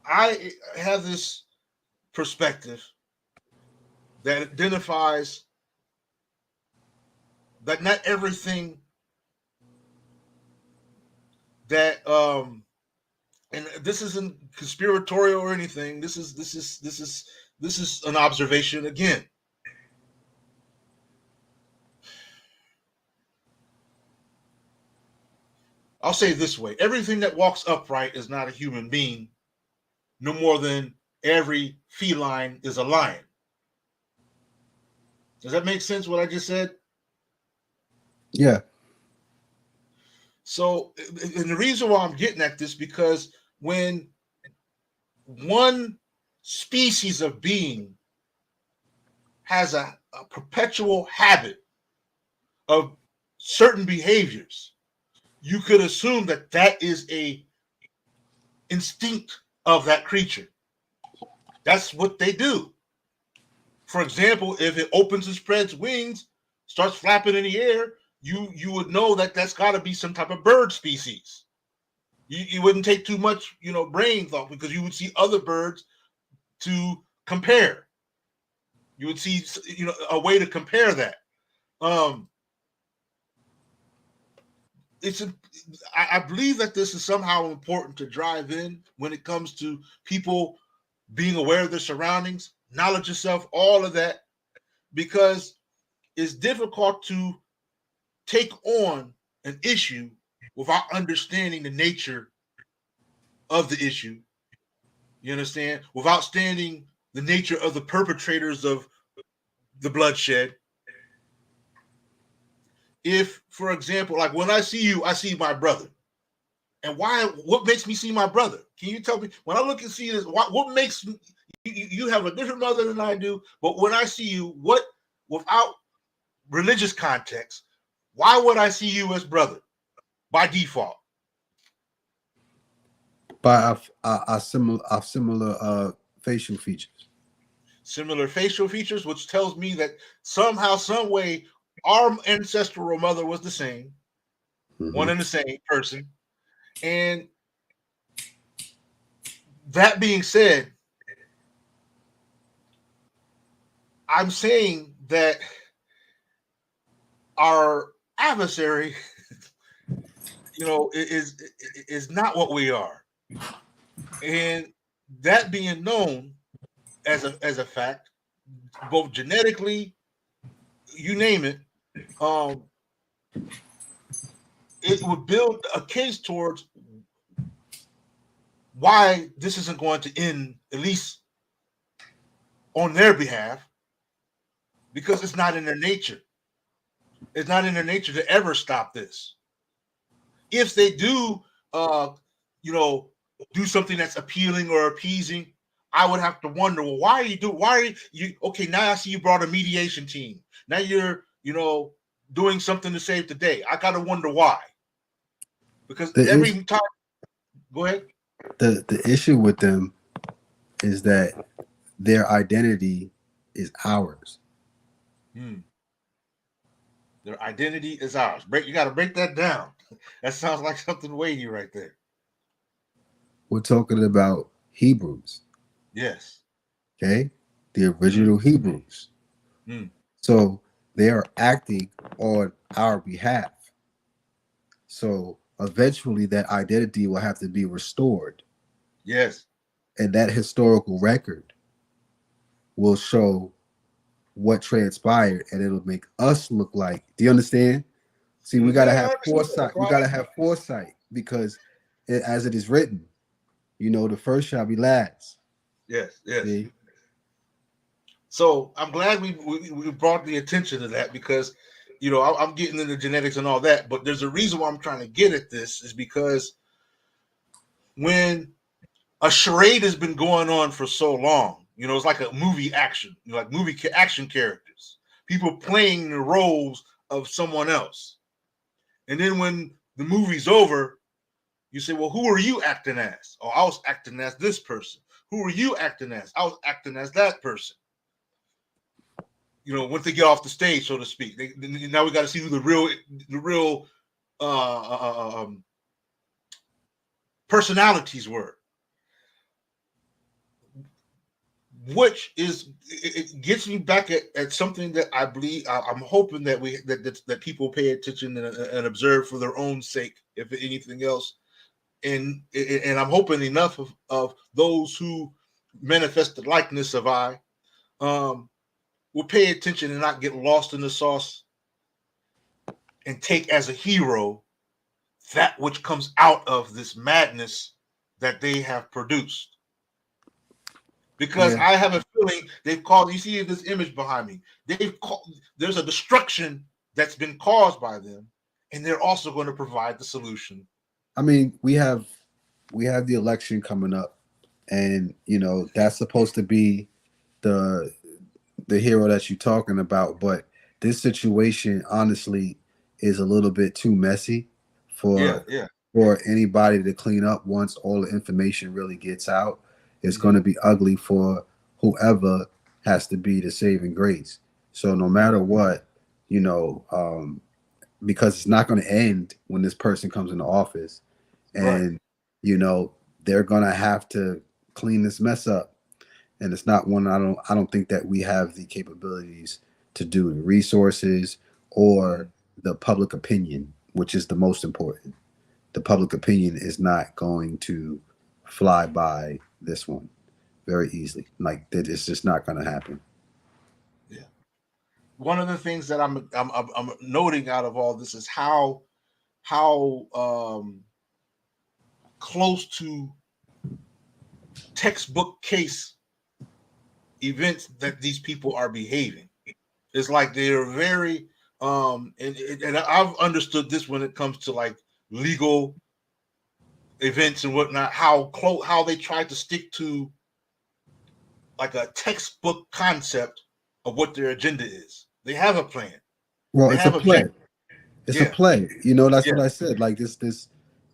I have this perspective that identifies that not everything that and this isn't conspiratorial or anything. This is an observation again. I'll say it this way: everything that walks upright is not a human being, no more than every feline is a lion. Does that make sense, what I just said? Yeah. So, and the reason why I'm getting at this, because when one species of being has a perpetual habit of certain behaviors, you could assume that is a instinct of that creature. That's what they do. For example, if it opens and spreads wings, starts flapping in the air, you would know that that's got to be some type of bird species. You wouldn't take too much, brain thought, because you would see other birds to compare. You would see, a way to compare that. Um, I believe that this is somehow important to drive in when it comes to people being aware of their surroundings, knowledge of self, all of that, because it's difficult to take on an issue without understanding the nature of the issue. You understand? Without understanding the nature of the perpetrators of the bloodshed. If, for example, like when I see you, I see my brother. And why? What makes me see my brother? Can you tell me? When I look and see this, what makes you have a different mother than I do? But when I see you, what, without religious context, why would I see you as brother by default? By our similar facial features. Similar facial features, which tells me that somehow, some way, our ancestral mother was the same, one and the same person. And that being said, I'm saying that our adversary, is not what we are. And that being known as a fact, both genetically, you name it, it would build a case towards why this isn't going to end, at least on their behalf, because it's not in their nature. It's not in their nature to ever stop this. If they do, do something that's appealing or appeasing, I would have to wonder, well, why are you, okay, now I see you brought a mediation team. Now you're, doing something to save the day. I got to wonder why. Because every time, go ahead. The issue with them is that their identity is ours. Their identity is ours. You got to break that down. That sounds like something weighty right there. We're talking about Hebrews. Yes. Okay? The original Hebrews. So they are acting on our behalf. So eventually that identity will have to be restored. Yes. And that historical record will show what transpired, and it'll make us look like. Do you understand? See, we gotta have foresight. We gotta have foresight, because as it is written, the first shall be last. Yes, yes. See? So I'm glad we brought the attention to that, because I'm getting into genetics and all that, but there's a reason why I'm trying to get at this, is because when a charade has been going on for so long, it's like a movie action, like movie action characters, people playing the roles of someone else. And then when the movie's over, you say, well, who are you acting as? Oh, I was acting as this person. Who are you acting as? I was acting as that person. Once they get off the stage, so to speak, now we got to see who the real personalities were. Which it gets me back at something that I believe, I'm hoping that that people pay attention and observe for their own sake, if anything else. And I'm hoping enough of those who manifest the likeness of I will pay attention and not get lost in the sauce, and take as a hero that which comes out of this madness that they have produced. Because I have a feeling they've called, you see this image behind me, there's a destruction that's been caused by them, and they're also going to provide the solution. I mean, we have the election coming up, and that's supposed to be the hero that you're talking about, but this situation honestly is a little bit too messy for anybody to clean up. Once all the information really gets out, it's going to be ugly for whoever has to be the saving grace. So no matter what, because it's not going to end when this person comes into office, Right. and you know they're going to have to clean this mess up, and it's not one I don't think that we have the capabilities to do, the resources or the public opinion, which is the most important. The public opinion is not going to fly by this one very easily. Like that, it's just not going to happen. Yeah. One of the things that I'm noting out of all this is how close to textbook case events that these people are behaving. It's like they're very and I've understood this when it comes to like legal events and whatnot, how they try to stick to like a textbook concept of what their agenda is. They have a plan. Well, They it's a have play. objectives. It's a Yeah, play. That's yeah, what I said. Like this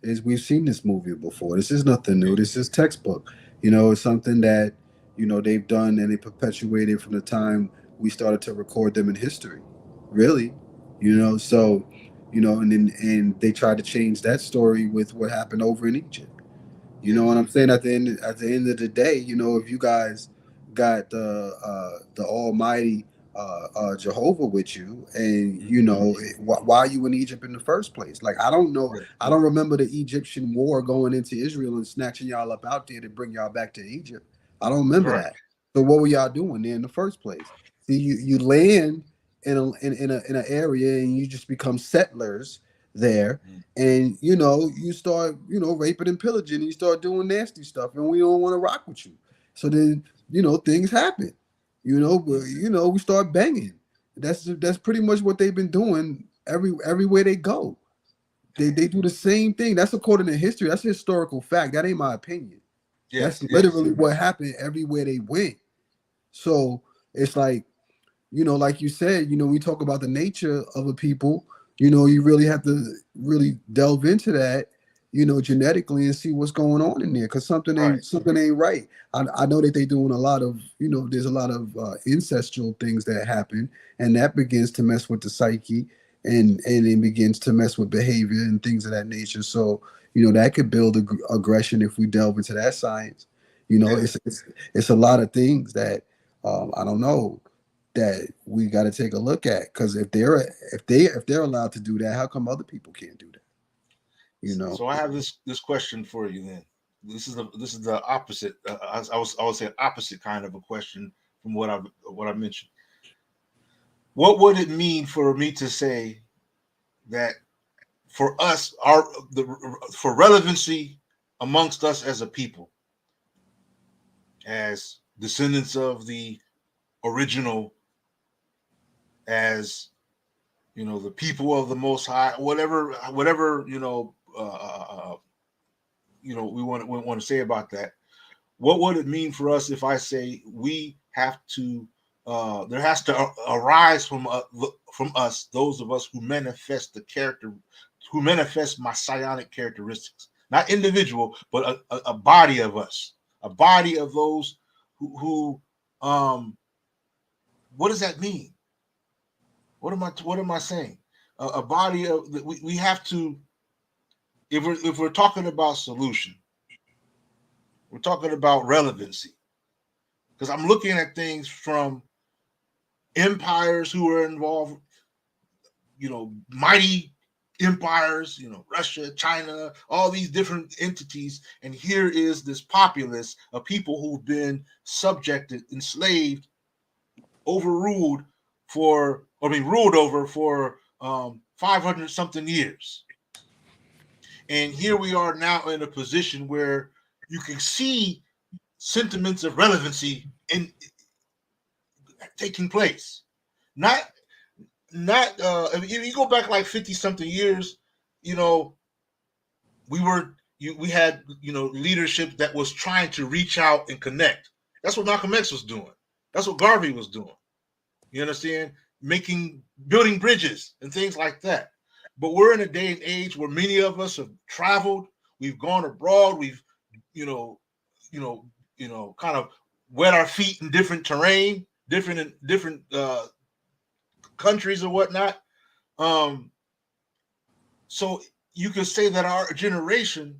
is we've seen this movie before. This is nothing new. This is textbook. It's something that they've done and they perpetuated from the time we started to record them in history. Really, so and they tried to change that story with what happened over in Egypt. You know what yes, I'm saying? At the end of the day, if you guys got the Almighty Jehovah with you, and mhm, why are you in Egypt in the first place? Like I don't know, yeah, I don't remember the Egyptian war going into Israel and snatching y'all up out there to bring y'all back to Egypt. I don't remember right, that. So what were y'all doing there in the first place? See, you land in an area and you just become settlers there, mhm, and you start raping and pillaging, and you start doing nasty stuff, and we don't want to rock with you. So then things happen. mhm, We start banging. That's pretty much what they've been doing everywhere they go. They do the same thing. That's according to history. That's a historical fact. That ain't my opinion. That's yes, yes, literally what happened everywhere they went. So it's like you said, we talk about the nature of a people, you really have to really delve into that, genetically, and see what's going on in there, because something right, ain't right. I know that they're doing a lot of, there's a lot of ancestral things that happen, and that begins to mess with the psyche, and it begins to mess with behavior and things of that nature. So, that could build aggression if we delve into that science. yes. It's a lot of things that I don't know that we got to take a look at, because if they're allowed to do that, how come other people can't do that? You know, So I have this question for you then. This is the opposite. I would say opposite kind of a question from what I mentioned. What would it mean for me to say that for us, for relevancy amongst us as a people, as descendants of the original, as the people of the Most High, whatever we want to say about that. What would it mean for us if I say we have to? There has to arise from us, those of us who manifest the character, who manifest messianic characteristics, not individual, but a body of us, a body of those who what does that mean? What am I saying? A body of we have to, if we're talking about solution, we're talking about relevancy, because I'm looking at things from empires who are involved, mighty empires, Russia, China, all these different entities. And here is this populace of people who've been subjected, enslaved, overruled ruled over for 500 something years. And here we are now in a position where you can see sentiments of relevancy in taking place. Not if you go back like 50 something years, you know, we had leadership that was trying to reach out and connect. That's what Malcolm X was doing. That's what Garvey was doing. You understand? Building bridges and things like that. But we're in a day and age where many of us have traveled, we've gone abroad, we've, you know, kind of wet our feet in different terrain, different countries or whatnot. So you could say that our generation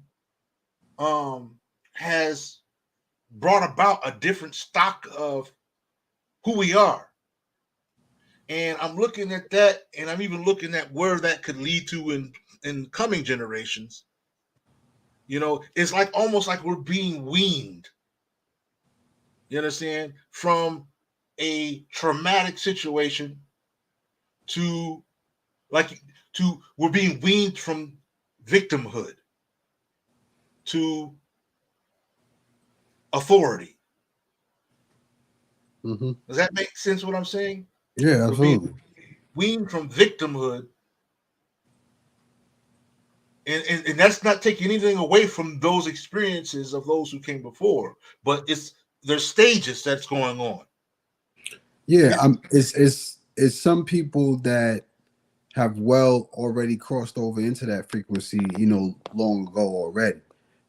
has brought about a different stock of who we are. And I'm looking at that, and I'm even looking at where that could lead to in coming generations. It's like almost like we're being weaned. You understand? From a traumatic situation to like to we're being weaned from victimhood to authority. Mm-hmm. Does that make sense what I'm saying? Yeah, We're being absolutely. weaned from victimhood, and that's not taking anything away from those experiences of those who came before, but there's stages that's going on. Yeah, it's some people that have well already crossed over into that frequency, long ago already.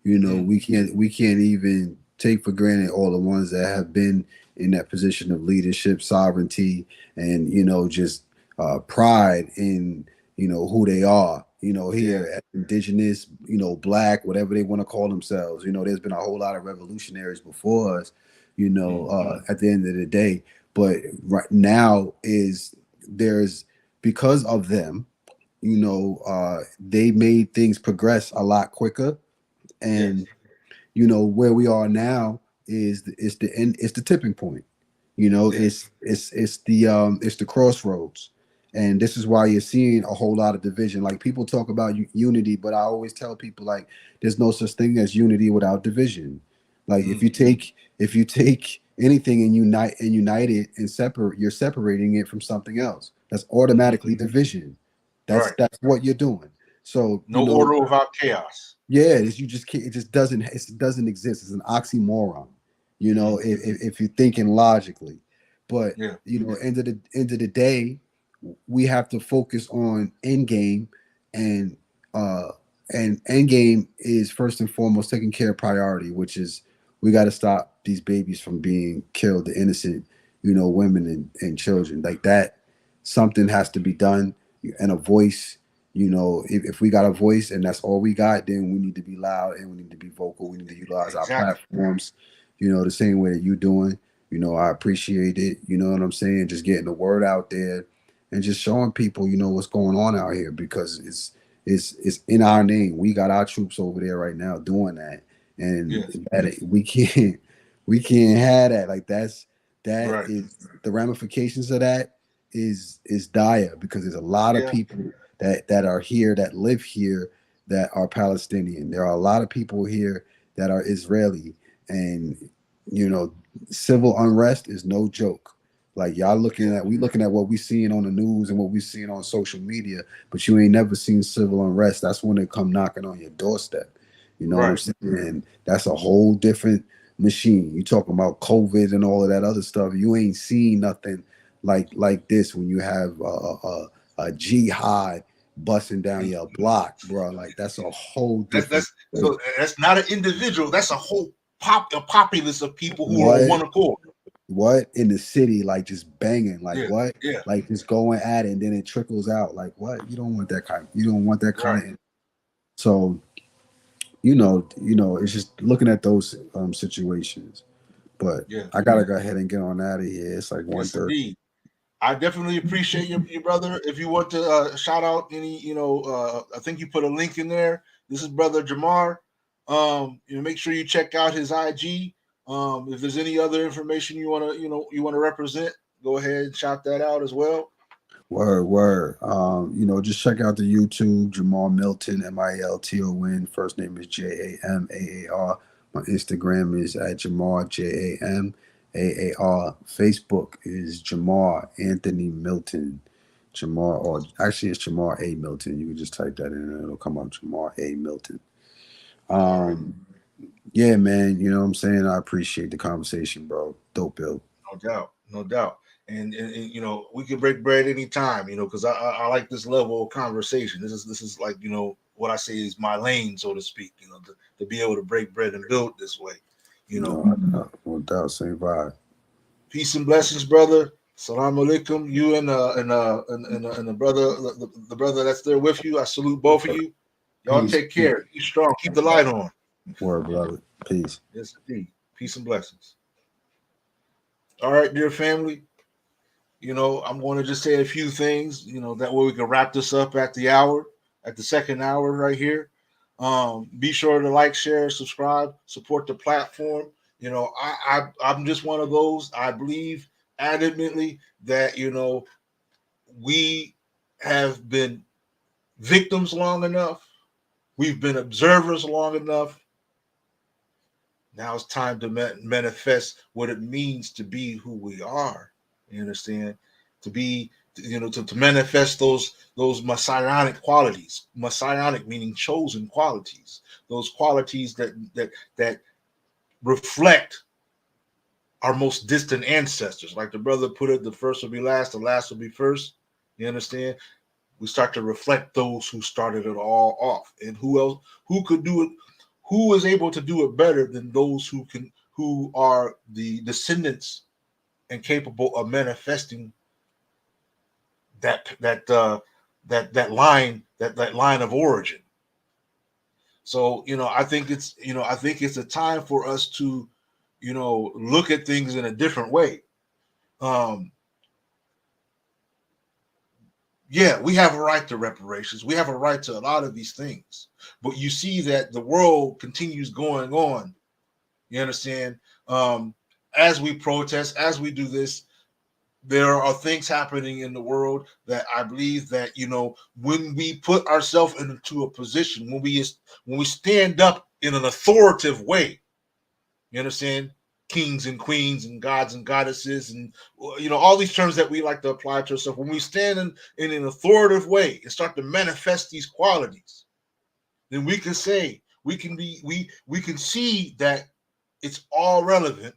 Mm, We can't even take for granted all the ones that have been in that position of leadership, sovereignty, and just pride in who they are. yeah. Here, indigenous, black, whatever they want to call themselves. There's been a whole lot of revolutionaries before us. Mm, At the end of the day, but right now is there's because of them, they made things progress a lot quicker. And yes. where we are now is the end, it's the tipping point. Yes. It's the crossroads. And this is why you're seeing a whole lot of division. Like, people talk about unity, but I always tell people, like, there's no such thing as unity without division. Like, if Mm, you take anything and unite it and separate, you're separating it from something else. That's mhm. automatically division. That's Right. that's what you're doing. So, No order without chaos. yeah, you just can't. It doesn't exist. It's an oxymoron. Mm, If you're thinking logically, but yeah. end of the day, we have to focus on end game, and uh, end game is first and foremost taking care of priority, which is we got to stop these babies from being killed, the innocent, women and children like that. Something has to be done, and a voice. If we got a voice and that's all we got, then we need to be loud and we need to be vocal. We need to utilize our Exactly. platforms, the same way that you doing. I appreciate it. You know what I'm saying? Just getting the word out there and just showing people, what's going on out here, because it's in our name. We got our troops over there right now doing that, and Yes. we can't have that. Like, that Right. is the ramifications of that is dire, because there's a lot of Yeah. people that are here, that live here, that are Palestinian. There are a lot of people here that are Israeli, and you know, civil unrest is no joke. Like, y'all Yeah. looking at what we seeing on the news and what we seeing on social media, but you ain't never seen civil unrest. That's when they come knocking on your doorstep. You know what I'm Right. saying? And that's a whole different machine. You talking about COVID and all of that other stuff. You ain't seen nothing like this when you have a jihad busting down Mm. your block, bro. Like, that's a whole That's different that's thing. so that's not an individual. That's a whole a populace of people who are on What? one accord. What in the city? Like, just banging? Like, Yeah. what? Yeah. Like, just going at it, and then it trickles out. Like, what? You don't want that kind. You don't want that Right. kind of. So, it's just looking at those situations. But Yeah. I gotta go ahead and get on out of here. It's like one Yes, thirty. indeed. I definitely appreciate your brother. If you want to shout out any, I think you put a link in there. This is brother Jamar. Make sure you check out his IG. If there's any other information you want to represent, go ahead and shout that out as well. Word, word. Just check out the YouTube, Jamal Milton, Milton. First name is Jamaar. My Instagram is at Jamar Jamaar. Facebook is Jamar Anthony Milton. Jamar, or actually it's Jamar A. Milton. You can just type that in and it'll come up, Jamar A. Milton. All right. Yeah, man. You know what I'm saying? I appreciate the conversation, bro. Dope, Bill. No doubt, no doubt. And we can break bread anytime, because I like this level of conversation. This is like, what I say is my lane, so to speak, to be able to break bread and build this way. You know, No doubt, same vibe. peace and blessings, brother. Salam alaikum. You and the brother, the brother that's there with you. I salute both of you. Y'all Peace. take care. Be strong. Keep the light on. Word, beloved. Peace. Yes, indeed. Peace and blessings. All right, dear family. I'm going to just say a few things. That way we can wrap this up at the second hour right here. Be sure to like, share, subscribe, support the platform. I'm just one of those. I believe adamantly that we have been victims long enough. We've been observers long enough. Now it's time to manifest what it means to be who we are. You understand? To be, to manifest those messianic qualities. Messianic meaning chosen qualities. Those qualities that reflect our most distant ancestors. Like the brother put it, the first will be last, the last will be first. You understand? We start to reflect those who started it all off. And who could do it? Who is able to do it better than those who are the descendants and capable of manifesting that line of origin. So I think it's a time for us to look at things in a different way. Yeah, we have a right to reparations. We have a right to a lot of these things. But you see that the world continues going on. You understand? As we protest, as we do this, there are things happening in the world that I believe that when we put ourselves into a position, when we stand up in an authoritative way, you understand, kings and queens and gods and goddesses and all these terms that we like to apply to ourselves, when we stand in an authoritative way and start to manifest these qualities, then we can say we can see that it's all relevant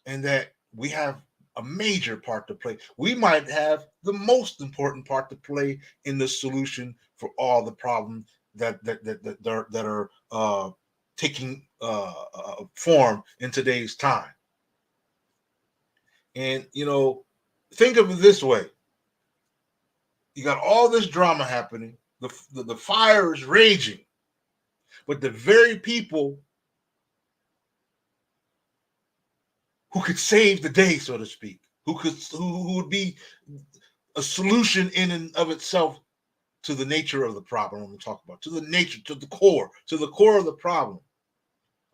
and that we have a major part to play. We might have the most important part to play in the solution for all the problems that are taking form in today's time. And think of it this way: you got all this drama happening, the fire is raging, but the very people who could save the day, so to speak, who would be a solution in and of itself to the nature of the problem I'm talking about, to the core of the problem,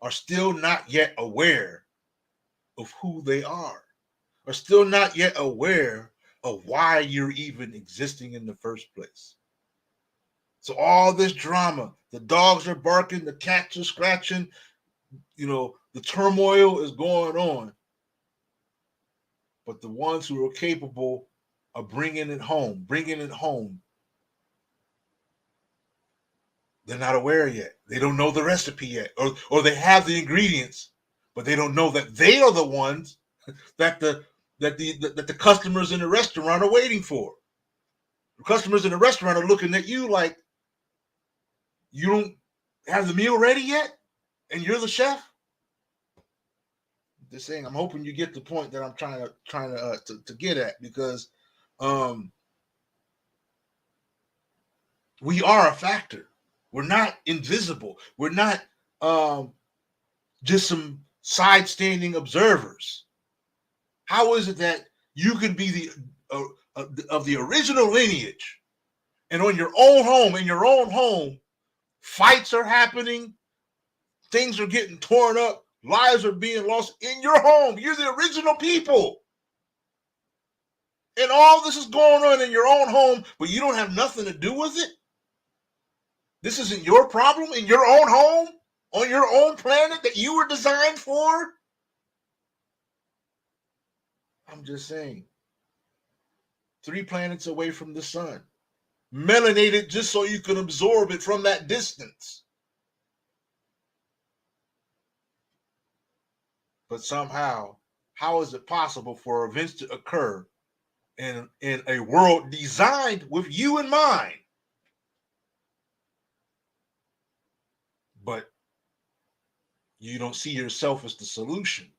are still not yet aware of who they are still not yet aware of why you're even existing in the first place. So all this drama, the dogs are barking, the cats are scratching, the turmoil is going on. But the ones who are capable of bringing it home, they're not aware yet. They don't know the recipe yet, or they have the ingredients, but they don't know that they are the ones that the customers in the restaurant are waiting for. The customers in the restaurant are looking at you like, you don't have the meal ready yet, and you're the chef. Just saying, I'm hoping you get the point that I'm trying to get at, because we are a factor. We're not invisible. We're not just some side-standing observers. How is it that you can be the of the original lineage, and in your own home, fights are happening, things are getting torn up, lives are being lost in your home? You're the original people. And all this is going on in your own home, but you don't have nothing to do with it? This isn't your problem in your own home, on your own planet that you were designed for? I'm just saying. 3 planets away from the sun. Melanated just so you can absorb it from that distance. But somehow, how is it possible for events to occur in a world designed with you in mind, but You don't see yourself as the solution.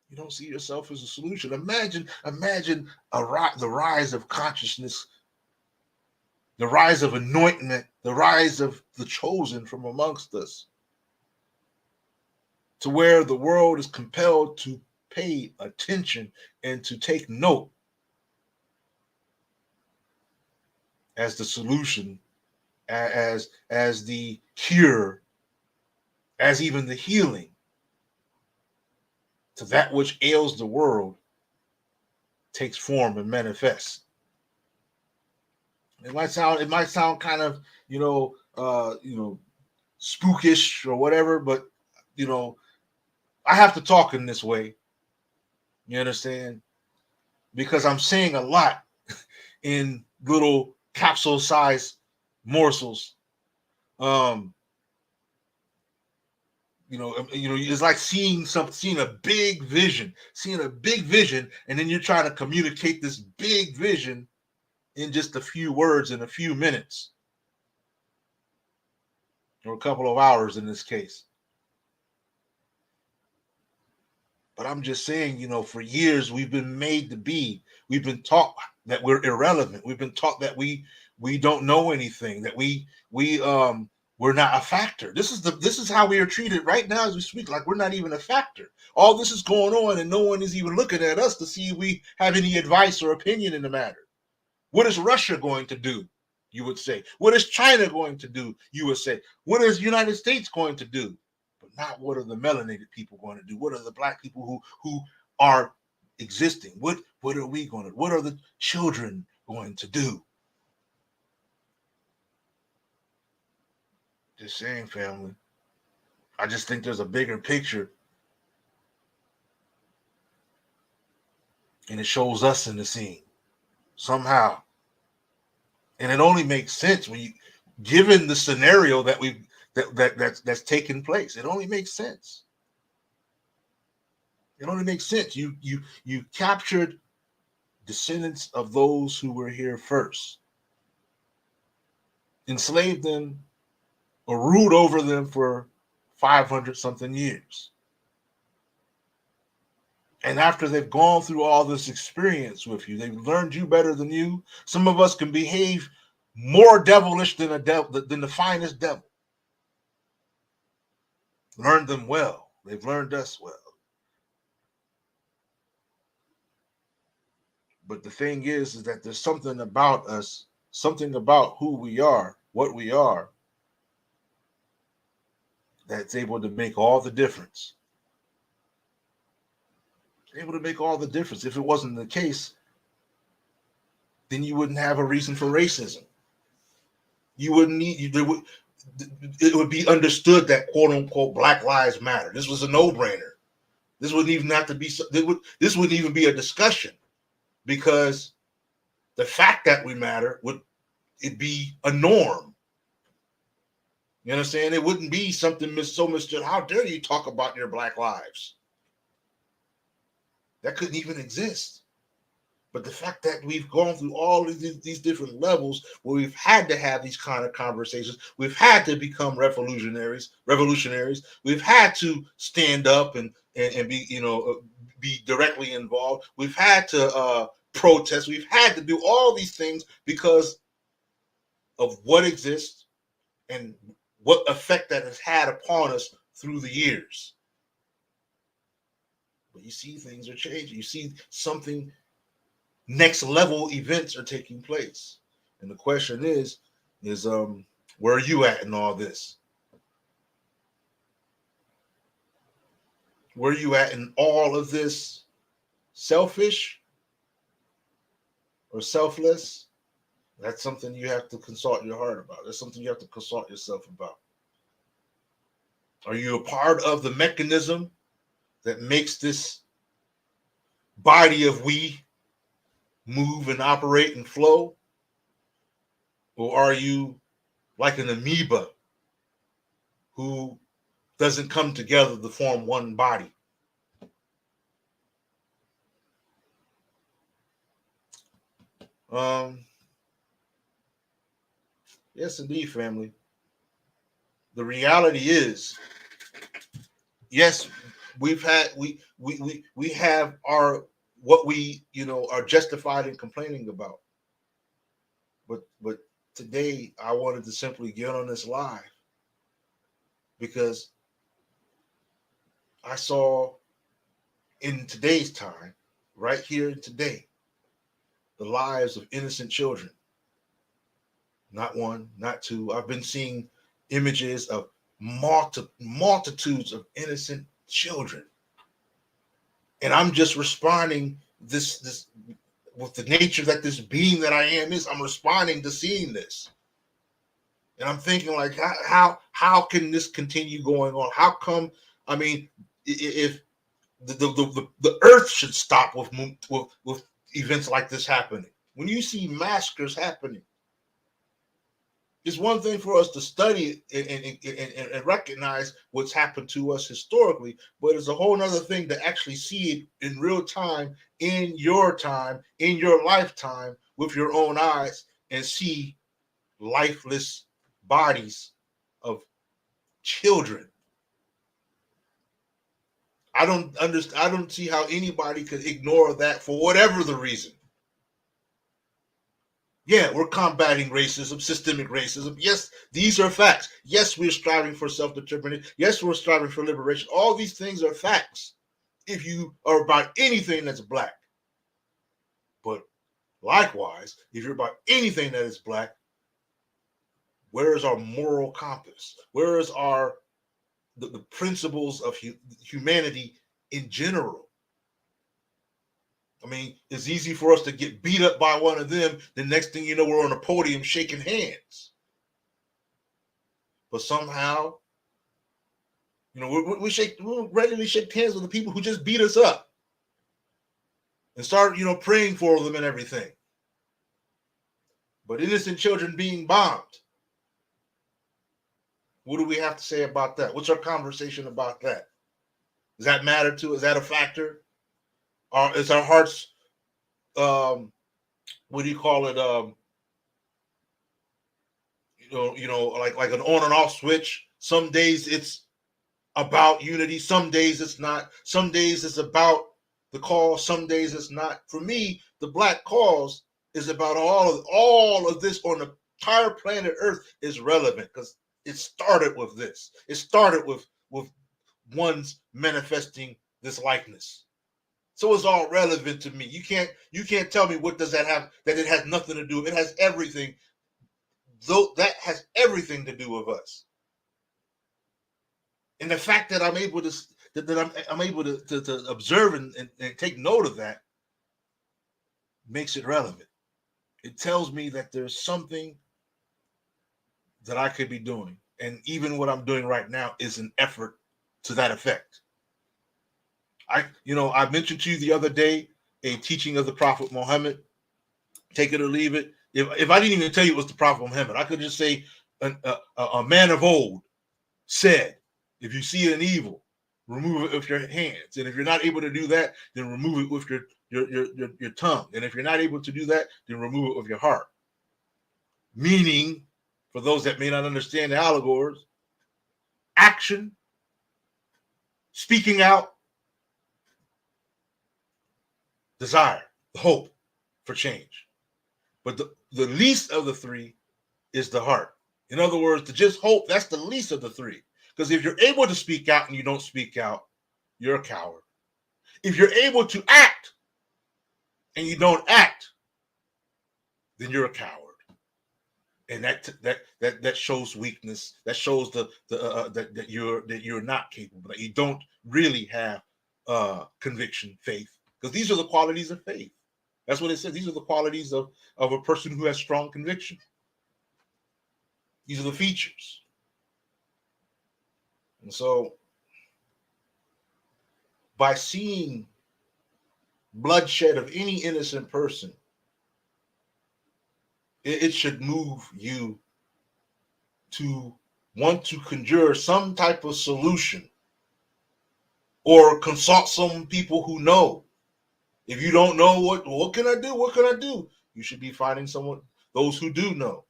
You don't see yourself as a solution. Imagine the rise of consciousness, the rise of anointment, the rise of the chosen from amongst us, to where the world is compelled to pay attention and to take note as the solution, as the cure, as even the healing to that which ails the world takes form and manifests. It might sound kind of, spookish or whatever, but you know, I have to talk in this way. You understand? Because I'm saying a lot in little capsule-sized morsels. Um, it's like seeing a big vision, and then you're trying to communicate this big vision in just a few words in a few minutes or a couple of hours in this case. But I'm just saying, for years we've been taught that we're irrelevant. We've been taught that we don't know anything, that we're not a factor. This is how we are treated right now as we speak, like we're not even a factor. All this is going on and no one is even looking at us to see if we have any advice or opinion in the matter. What is Russia going to do? You would say. What is China going to do? You would say. What is the United States going to do? But not what are the melanated people going to do? What are the black people who are existing? What are we going to? What are the children going to do? Just saying, family. I just think there's a bigger picture, and it shows us in the scene somehow. And it only makes sense when you, given the scenario that's taken place. It only makes sense. It only makes sense. You captured descendants of those who were here first, enslaved them or ruled over them for 500 something years. And after they've gone through all this experience with you, they've learned you better than you. Some of us can behave more devilish than the finest devil. Learned them well. They've learned us well. But the thing is that there's something about us, something about who we are, what we are, that's able to make all the difference. Able to make all the difference. If it wasn't the case, then you wouldn't have a reason for racism. You wouldn't need. It would be understood that quote unquote Black Lives Matter. This was a no-brainer. This wouldn't even have to be. This wouldn't even be a discussion, because the fact that we matter would it be a norm. You understand? It wouldn't be something so mistook. How dare you talk about your Black lives? That couldn't even exist. But the fact that we've gone through all of these different levels where we've had to have these kind of conversations, we've had to become revolutionaries. We've had to stand up and be, be directly involved. We've had to protest. We've had to do all these things because of what exists and what effect that has had upon us through the years. But you see things are changing. You see something, next level events are taking place. And the question is where are you at in all this? Where are you at in all of this? Selfish or selfless? That's something you have to consult your heart about. That's something you have to consult yourself about. Are you a part of the mechanism that makes this body of we move and operate and flow? Or are you like an amoeba who doesn't come together to form one body? Yes, indeed, family. The reality is yes, we have our what we are justified in complaining about. But today I wanted to simply get on this live because I saw in today's time, right here and today, the lives of innocent children. Not one, not two. I've been seeing images of multitudes of innocent children. And I'm just responding this with the nature that this being that I am is, I'm responding to seeing this. And I'm thinking like how can this continue going on? How come, I mean, if the earth should stop with events like this happening. When you see massacres happening, it's one thing for us to study and recognize what's happened to us historically, but it's a whole other thing to actually see it in real time, in your lifetime, with your own eyes, and see lifeless bodies of children. I don't understand. I don't see how anybody could ignore that for whatever the reason. Yeah, we're combating racism, systemic racism. Yes, these are facts. Yes, we're striving for self-determination. Yes, we're striving for liberation. All these things are facts if you are about anything that's black. But likewise, if you're about anything that is black, where is our moral compass? Where is the principles of humanity in general? I mean, it's easy for us to get beat up by one of them. The next thing you know, we're on a podium shaking hands. But somehow, we regularly shake hands with the people who just beat us up and start, praying for them and everything. But innocent children being bombed, what do we have to say about that? What's our conversation about that? Does that matter to? Is that a factor? Or is our hearts, what do you call it? Like an on and off switch. Some days it's about unity. Some days it's not. Some days it's about the cause. Some days it's not. For me, the black cause is about all of this on the entire planet Earth is relevant because it started with this. It started with one's manifesting this likeness. So it's all relevant to me. You can't tell me what does that have that it has nothing to do. It has everything. Though that has everything to do with us. And the fact that I'm able to I'm able to observe and take note of that makes it relevant. It tells me that there's something that I could be doing. And even what I'm doing right now is an effort to that effect. I mentioned to you the other day a teaching of the Prophet Muhammad. Take it or leave it. If I didn't even tell you it was the Prophet Muhammad, I could just say a man of old said, if you see an evil, remove it with your hands. And if you're not able to do that, then remove it with your tongue. And if you're not able to do that, then remove it with your heart. Meaning, for those that may not understand the allegories, action, speaking out, desire, hope for change. But the least of the three is the heart. In other words, to just hope, that's the least of the three. Because if you're able to speak out and you don't speak out, you're a coward. If you're able to act and you don't act, then you're a coward. And that shows weakness. That shows that you're not capable. That you don't really have conviction, faith. Because these are the qualities of faith. That's what it says. These are the qualities of a person who has strong conviction. These are the features. And so, by seeing bloodshed of any innocent person, it should move you to want to conjure some type of solution or consult some people who know. If you don't know what can I do? What can I do? You should be finding those who do know.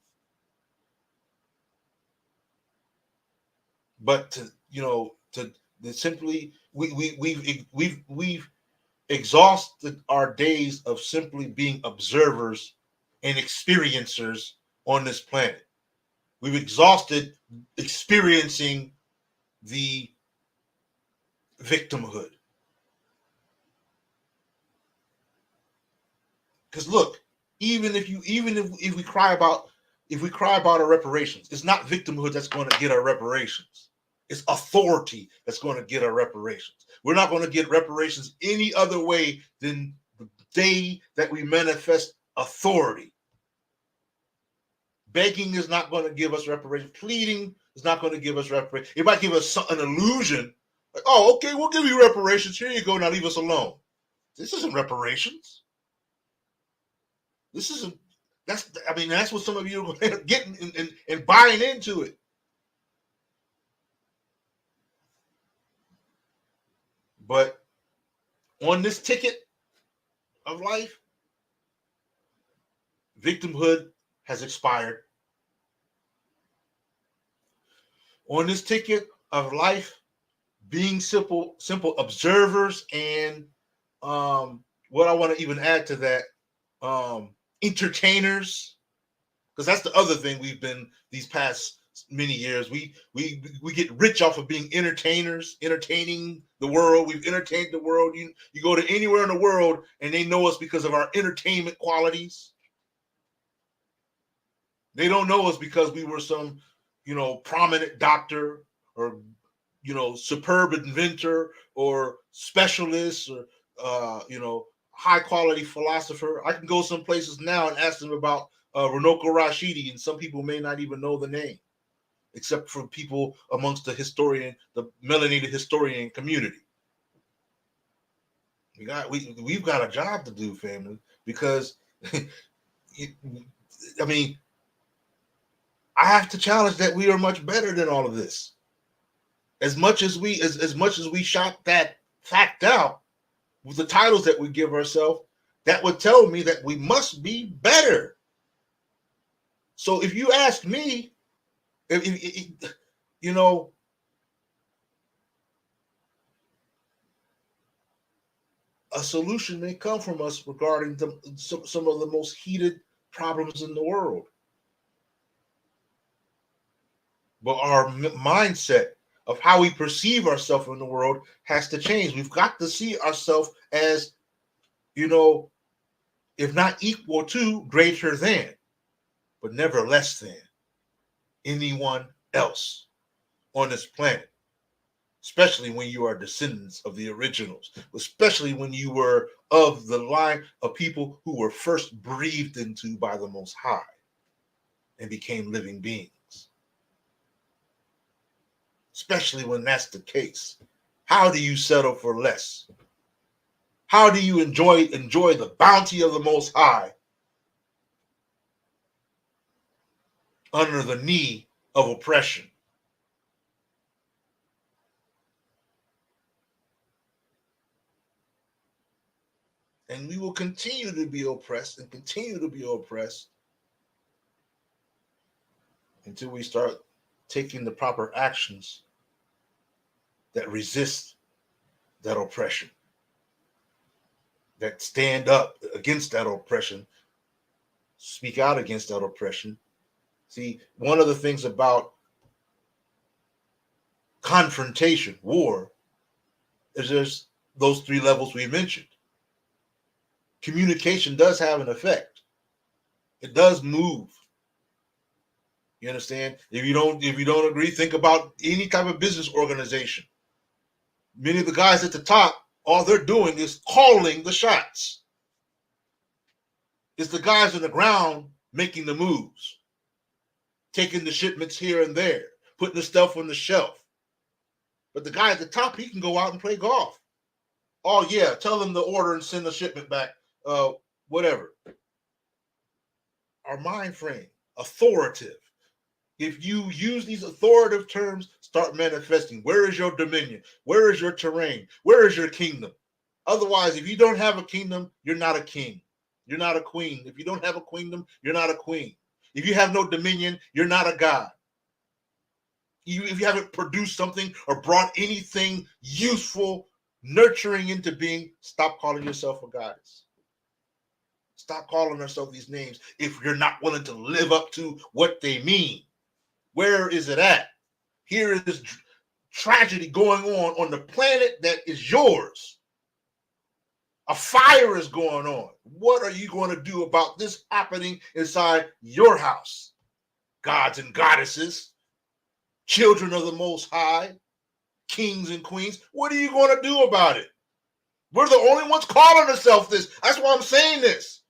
But to That simply we've exhausted our days of simply being observers and experiencers on this planet. We've exhausted experiencing the victimhood. Because look, even if we cry about our reparations, it's not victimhood that's going to get our reparations. It's authority that's going to get our reparations. We're not going to get reparations any other way than the day that we manifest authority. Begging is not going to give us reparations. Pleading is not going to give us reparations. It might give us an illusion. Like, oh, okay, we'll give you reparations. Here you go. Now leave us alone. This isn't reparations. This isn't. That's what some of you are getting and buying into it. But on this ticket of life, victimhood has expired. On this ticket of life, being simple observers and what I want to even add to that, entertainers, because that's the other thing we've been these past many years. We get rich off of being entertainers, entertaining the world. We've entertained the world. You go to anywhere in the world and they know us because of our entertainment qualities. They don't know us because we were some, prominent doctor or, superb inventor or specialist or, high quality philosopher. I can go some places now and ask them about Runoko Rashidi, and some people may not even know the name, except for people amongst the melanated historian community. We've got a job to do, family, because I have to challenge that we are much better than all of this. As much as we shout that fact out with the titles that we give ourselves, that would tell me that we must be better. So if you ask me, if a solution may come from us regarding some of the most heated problems in the world. But our mindset of how we perceive ourselves in the world has to change. We've got to see ourselves as, if not equal to, greater than, but never less than anyone else on this planet. Especially when you are descendants of the originals, especially when you were of the line of people who were first breathed into by the Most High and became living beings. Especially when that's the case. How do you settle for less? How do you enjoy the bounty of the Most High under the knee of oppression? And we will continue to be oppressed and continue to be oppressed until we start taking the proper actions that resist that oppression, that stand up against that oppression, speak out against that oppression. See, one of the things about confrontation, war, is there's those three levels we mentioned. Communication does have an effect. It does move. You understand? If you don't agree, think about any type of business organization. Many of the guys at the top, all they're doing is calling the shots. It's the guys on the ground making the moves, taking the shipments here and there, putting the stuff on the shelf. But the guy at the top, he can go out and play golf. Oh yeah, tell them to order and send the shipment back. Whatever. Our mind frame, authoritative. If you use these authoritative terms, start manifesting. Where is your dominion? Where is your terrain? Where is your kingdom? Otherwise, if you don't have a kingdom, you're not a king. You're not a queen. If you don't have a kingdom, you're not a queen. If you have no dominion, you're not a god. If you haven't produced something or brought anything useful, nurturing into being, stop calling yourself a goddess. Stop calling yourself these names if you're not willing to live up to what they mean. Where is it at? Here is tragedy going on the planet that is yours. A fire is going on. What are you going to do about this happening inside your house? Gods and goddesses, children of the Most High, kings and queens, what are you going to do about it? We're the only ones calling ourselves this. That's why I'm saying this.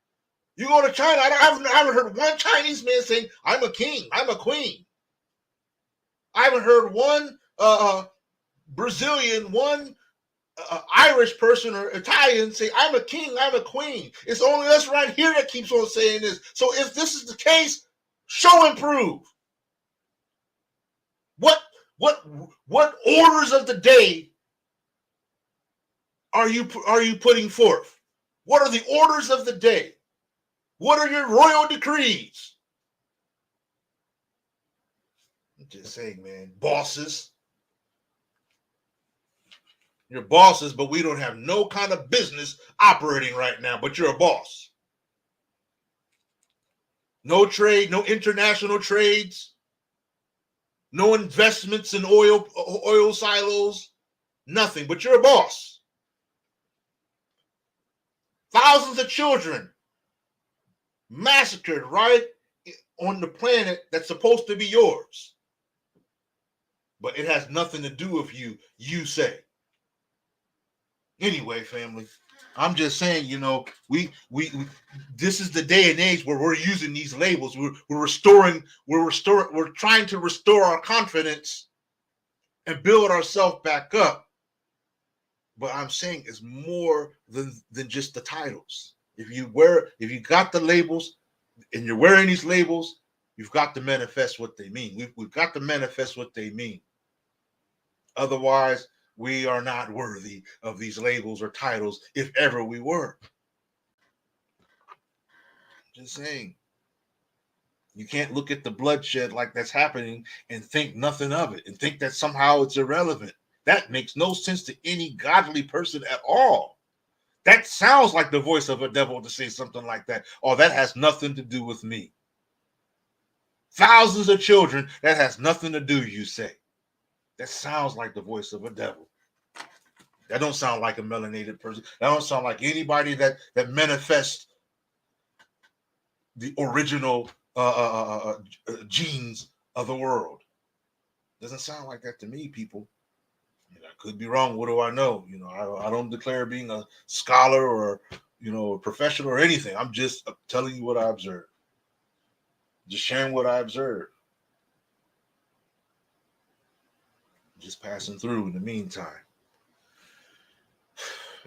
You go to China, I haven't heard one Chinese man saying, I'm a king, I'm a queen. I haven't heard one Brazilian, one Irish person or Italian say, I'm a king, I'm a queen. It's only us right here that keeps on saying this. So if this is the case, show and prove. What orders of the day are you putting forth? What are the orders of the day? What are your royal decrees? I'm just saying, man, bosses. You're bosses, but we don't have no kind of business operating right now, but you're a boss. No trade, no international trades, no investments in oil silos, nothing, but you're a boss. Thousands of children massacred right on the planet that's supposed to be yours. But it has nothing to do with you say. Anyway, family, I'm just saying, we this is the day and age where we're using these labels. We're trying to restore our confidence and build ourselves back up. But I'm saying it's more than just the titles. If you got the labels and you're wearing these labels, you've got to manifest what they mean. We've got to manifest what they mean. Otherwise, we are not worthy of these labels or titles, if ever we were. Just saying. You can't look at the bloodshed like that's happening and think nothing of it and think that somehow it's irrelevant. That makes no sense to any godly person at all. That sounds like the voice of a devil to say something like that. Oh, that has nothing to do with me. Thousands of children, that has nothing to do, you say. That sounds like the voice of a devil. That don't sound like a melanated person. That don't sound like anybody that manifests the original genes of the world. Doesn't sound like that to me, people. I could be wrong. What do I know? I don't declare being a scholar or a professional or anything. I'm just telling you what I observed. Just sharing what I observed. Just passing through in the meantime.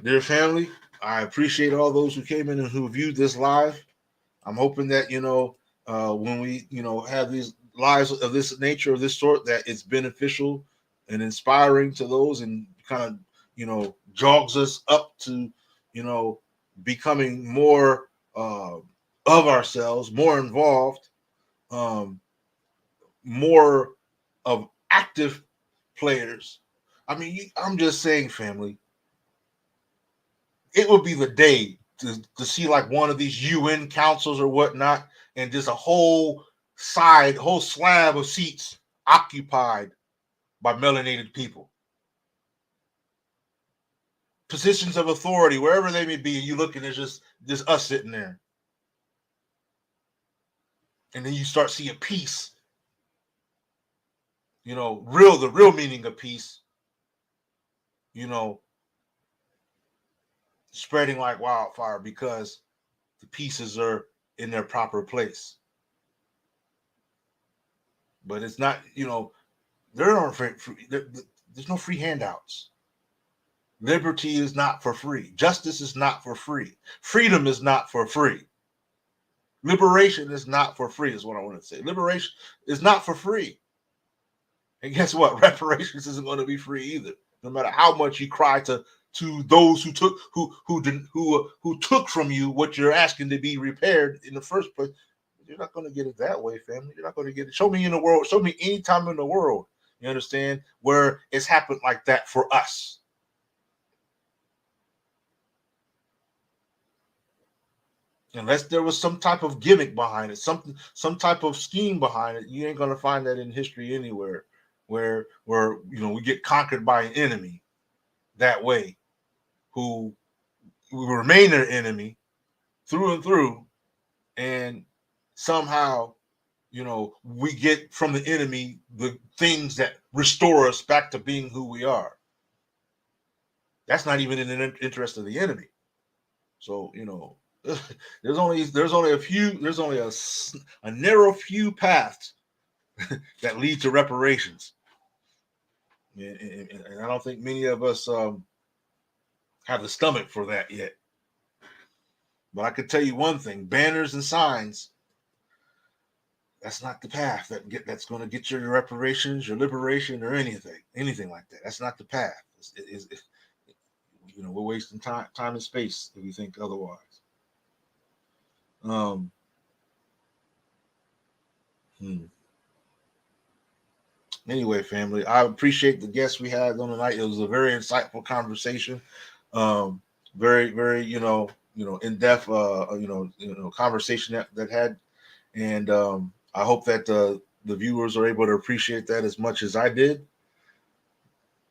Dear family, I appreciate all those who came in and who viewed this live. I'm hoping that, when we, have these lives of this nature, of this sort, that it's beneficial and inspiring to those and kind of, jogs us up to, becoming more of ourselves, more involved, more of active players. I mean, I'm just saying, family, it would be the day to see like one of these UN councils or whatnot, and just a whole slab of seats occupied by melanated people. Positions of authority, wherever they may be, and you look and there's just us sitting there. And then you start seeing peace. The real meaning of peace, spreading like wildfire because the pieces are in their proper place. But it's not, there aren't there's no free handouts. Liberty is not for free. Justice is not for free. Freedom is not for free. Liberation is not for free, is what I want to say. Liberation is not for free. And guess what? Reparations isn't going to be free either. No matter how much you cry to those who took from you what you're asking to be repaired in the first place, you're not going to get it that way, family. You're not going to get it. Show me in the world. Show me any time in the world You understand? Where it's happened like that for us. Unless there was some type of gimmick behind it, some type of scheme behind it, you ain't gonna find that in history anywhere where we get conquered by an enemy that way, who we remain their enemy through and through, and somehow we get from the enemy the things that restore us back to being who we are. That's not even in the interest of the enemy. So there's only a narrow few paths that lead to reparations, and I don't think many of us have the stomach for that yet. But I could tell you one thing: banners and signs. That's not the path that's going to get your reparations, your liberation, or anything like that. That's not the path. We're wasting time and space if we think otherwise. Anyway, family, I appreciate the guests we had on tonight. It was a very insightful conversation. Very, very, in depth, conversation that had, and I hope that the viewers are able to appreciate that as much as I did.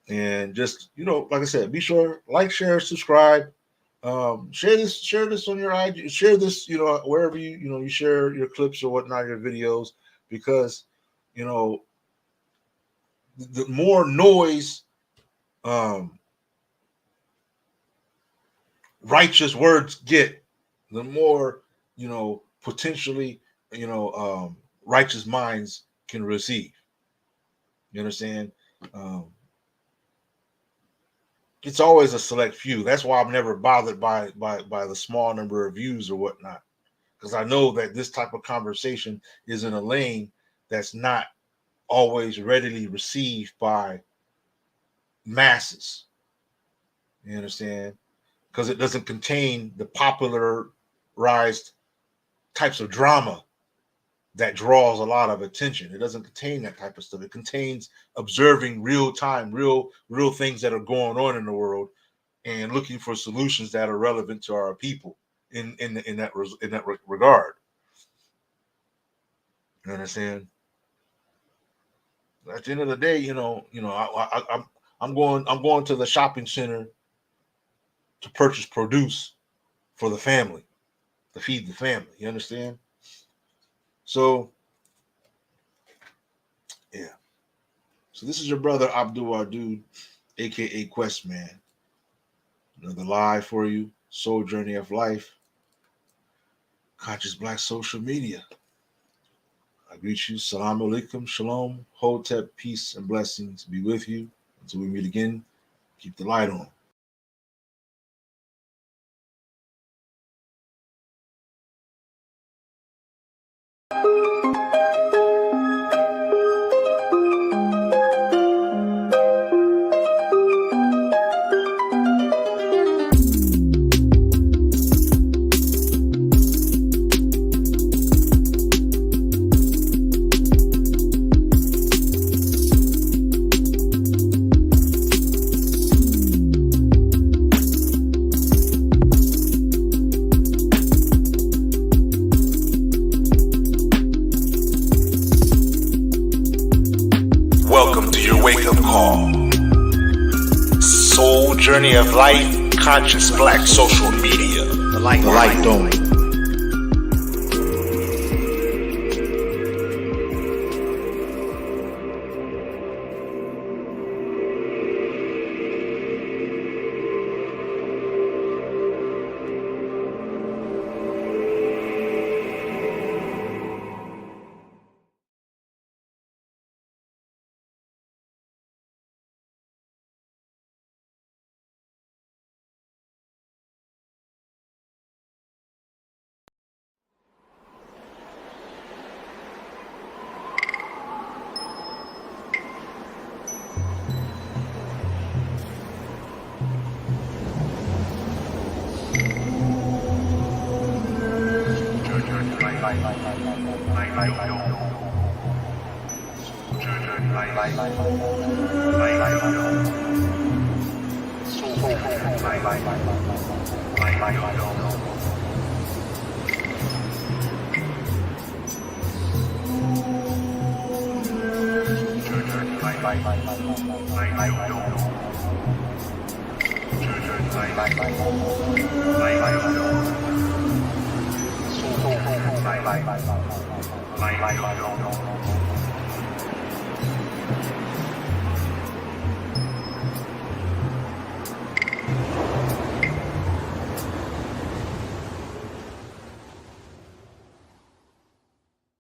And just like I said, be sure like, share, subscribe. Share this on your IG. Share this, wherever you share your clips or whatnot, your videos, because the more noise righteous words get, the more potentially righteous minds can receive. You understand? It's always a select few. That's why I'm never bothered by the small number of views or whatnot, because I know that this type of conversation is in a lane that's not always readily received by masses. You understand? Because it doesn't contain the popularized types of drama that draws a lot of attention. It doesn't contain that type of stuff. It contains observing real time, real things that are going on in the world, and looking for solutions that are relevant to our people in that regard. You understand? At the end of the day, I'm going to the shopping center to purchase produce for the family, to feed the family. You understand? So, yeah. So this is your brother Abdul Dude, aka Questman. Another live for you. Soul Journey of Life. Conscious Black Social Media. I greet you. Salam alaikum. Shalom. Hotep. Peace and blessings be with you. Until we meet again, keep the light on. Welcome to your wake-up call. Soul Journey of Life, Conscious Black Social Media. The LightDome. TheLightDome.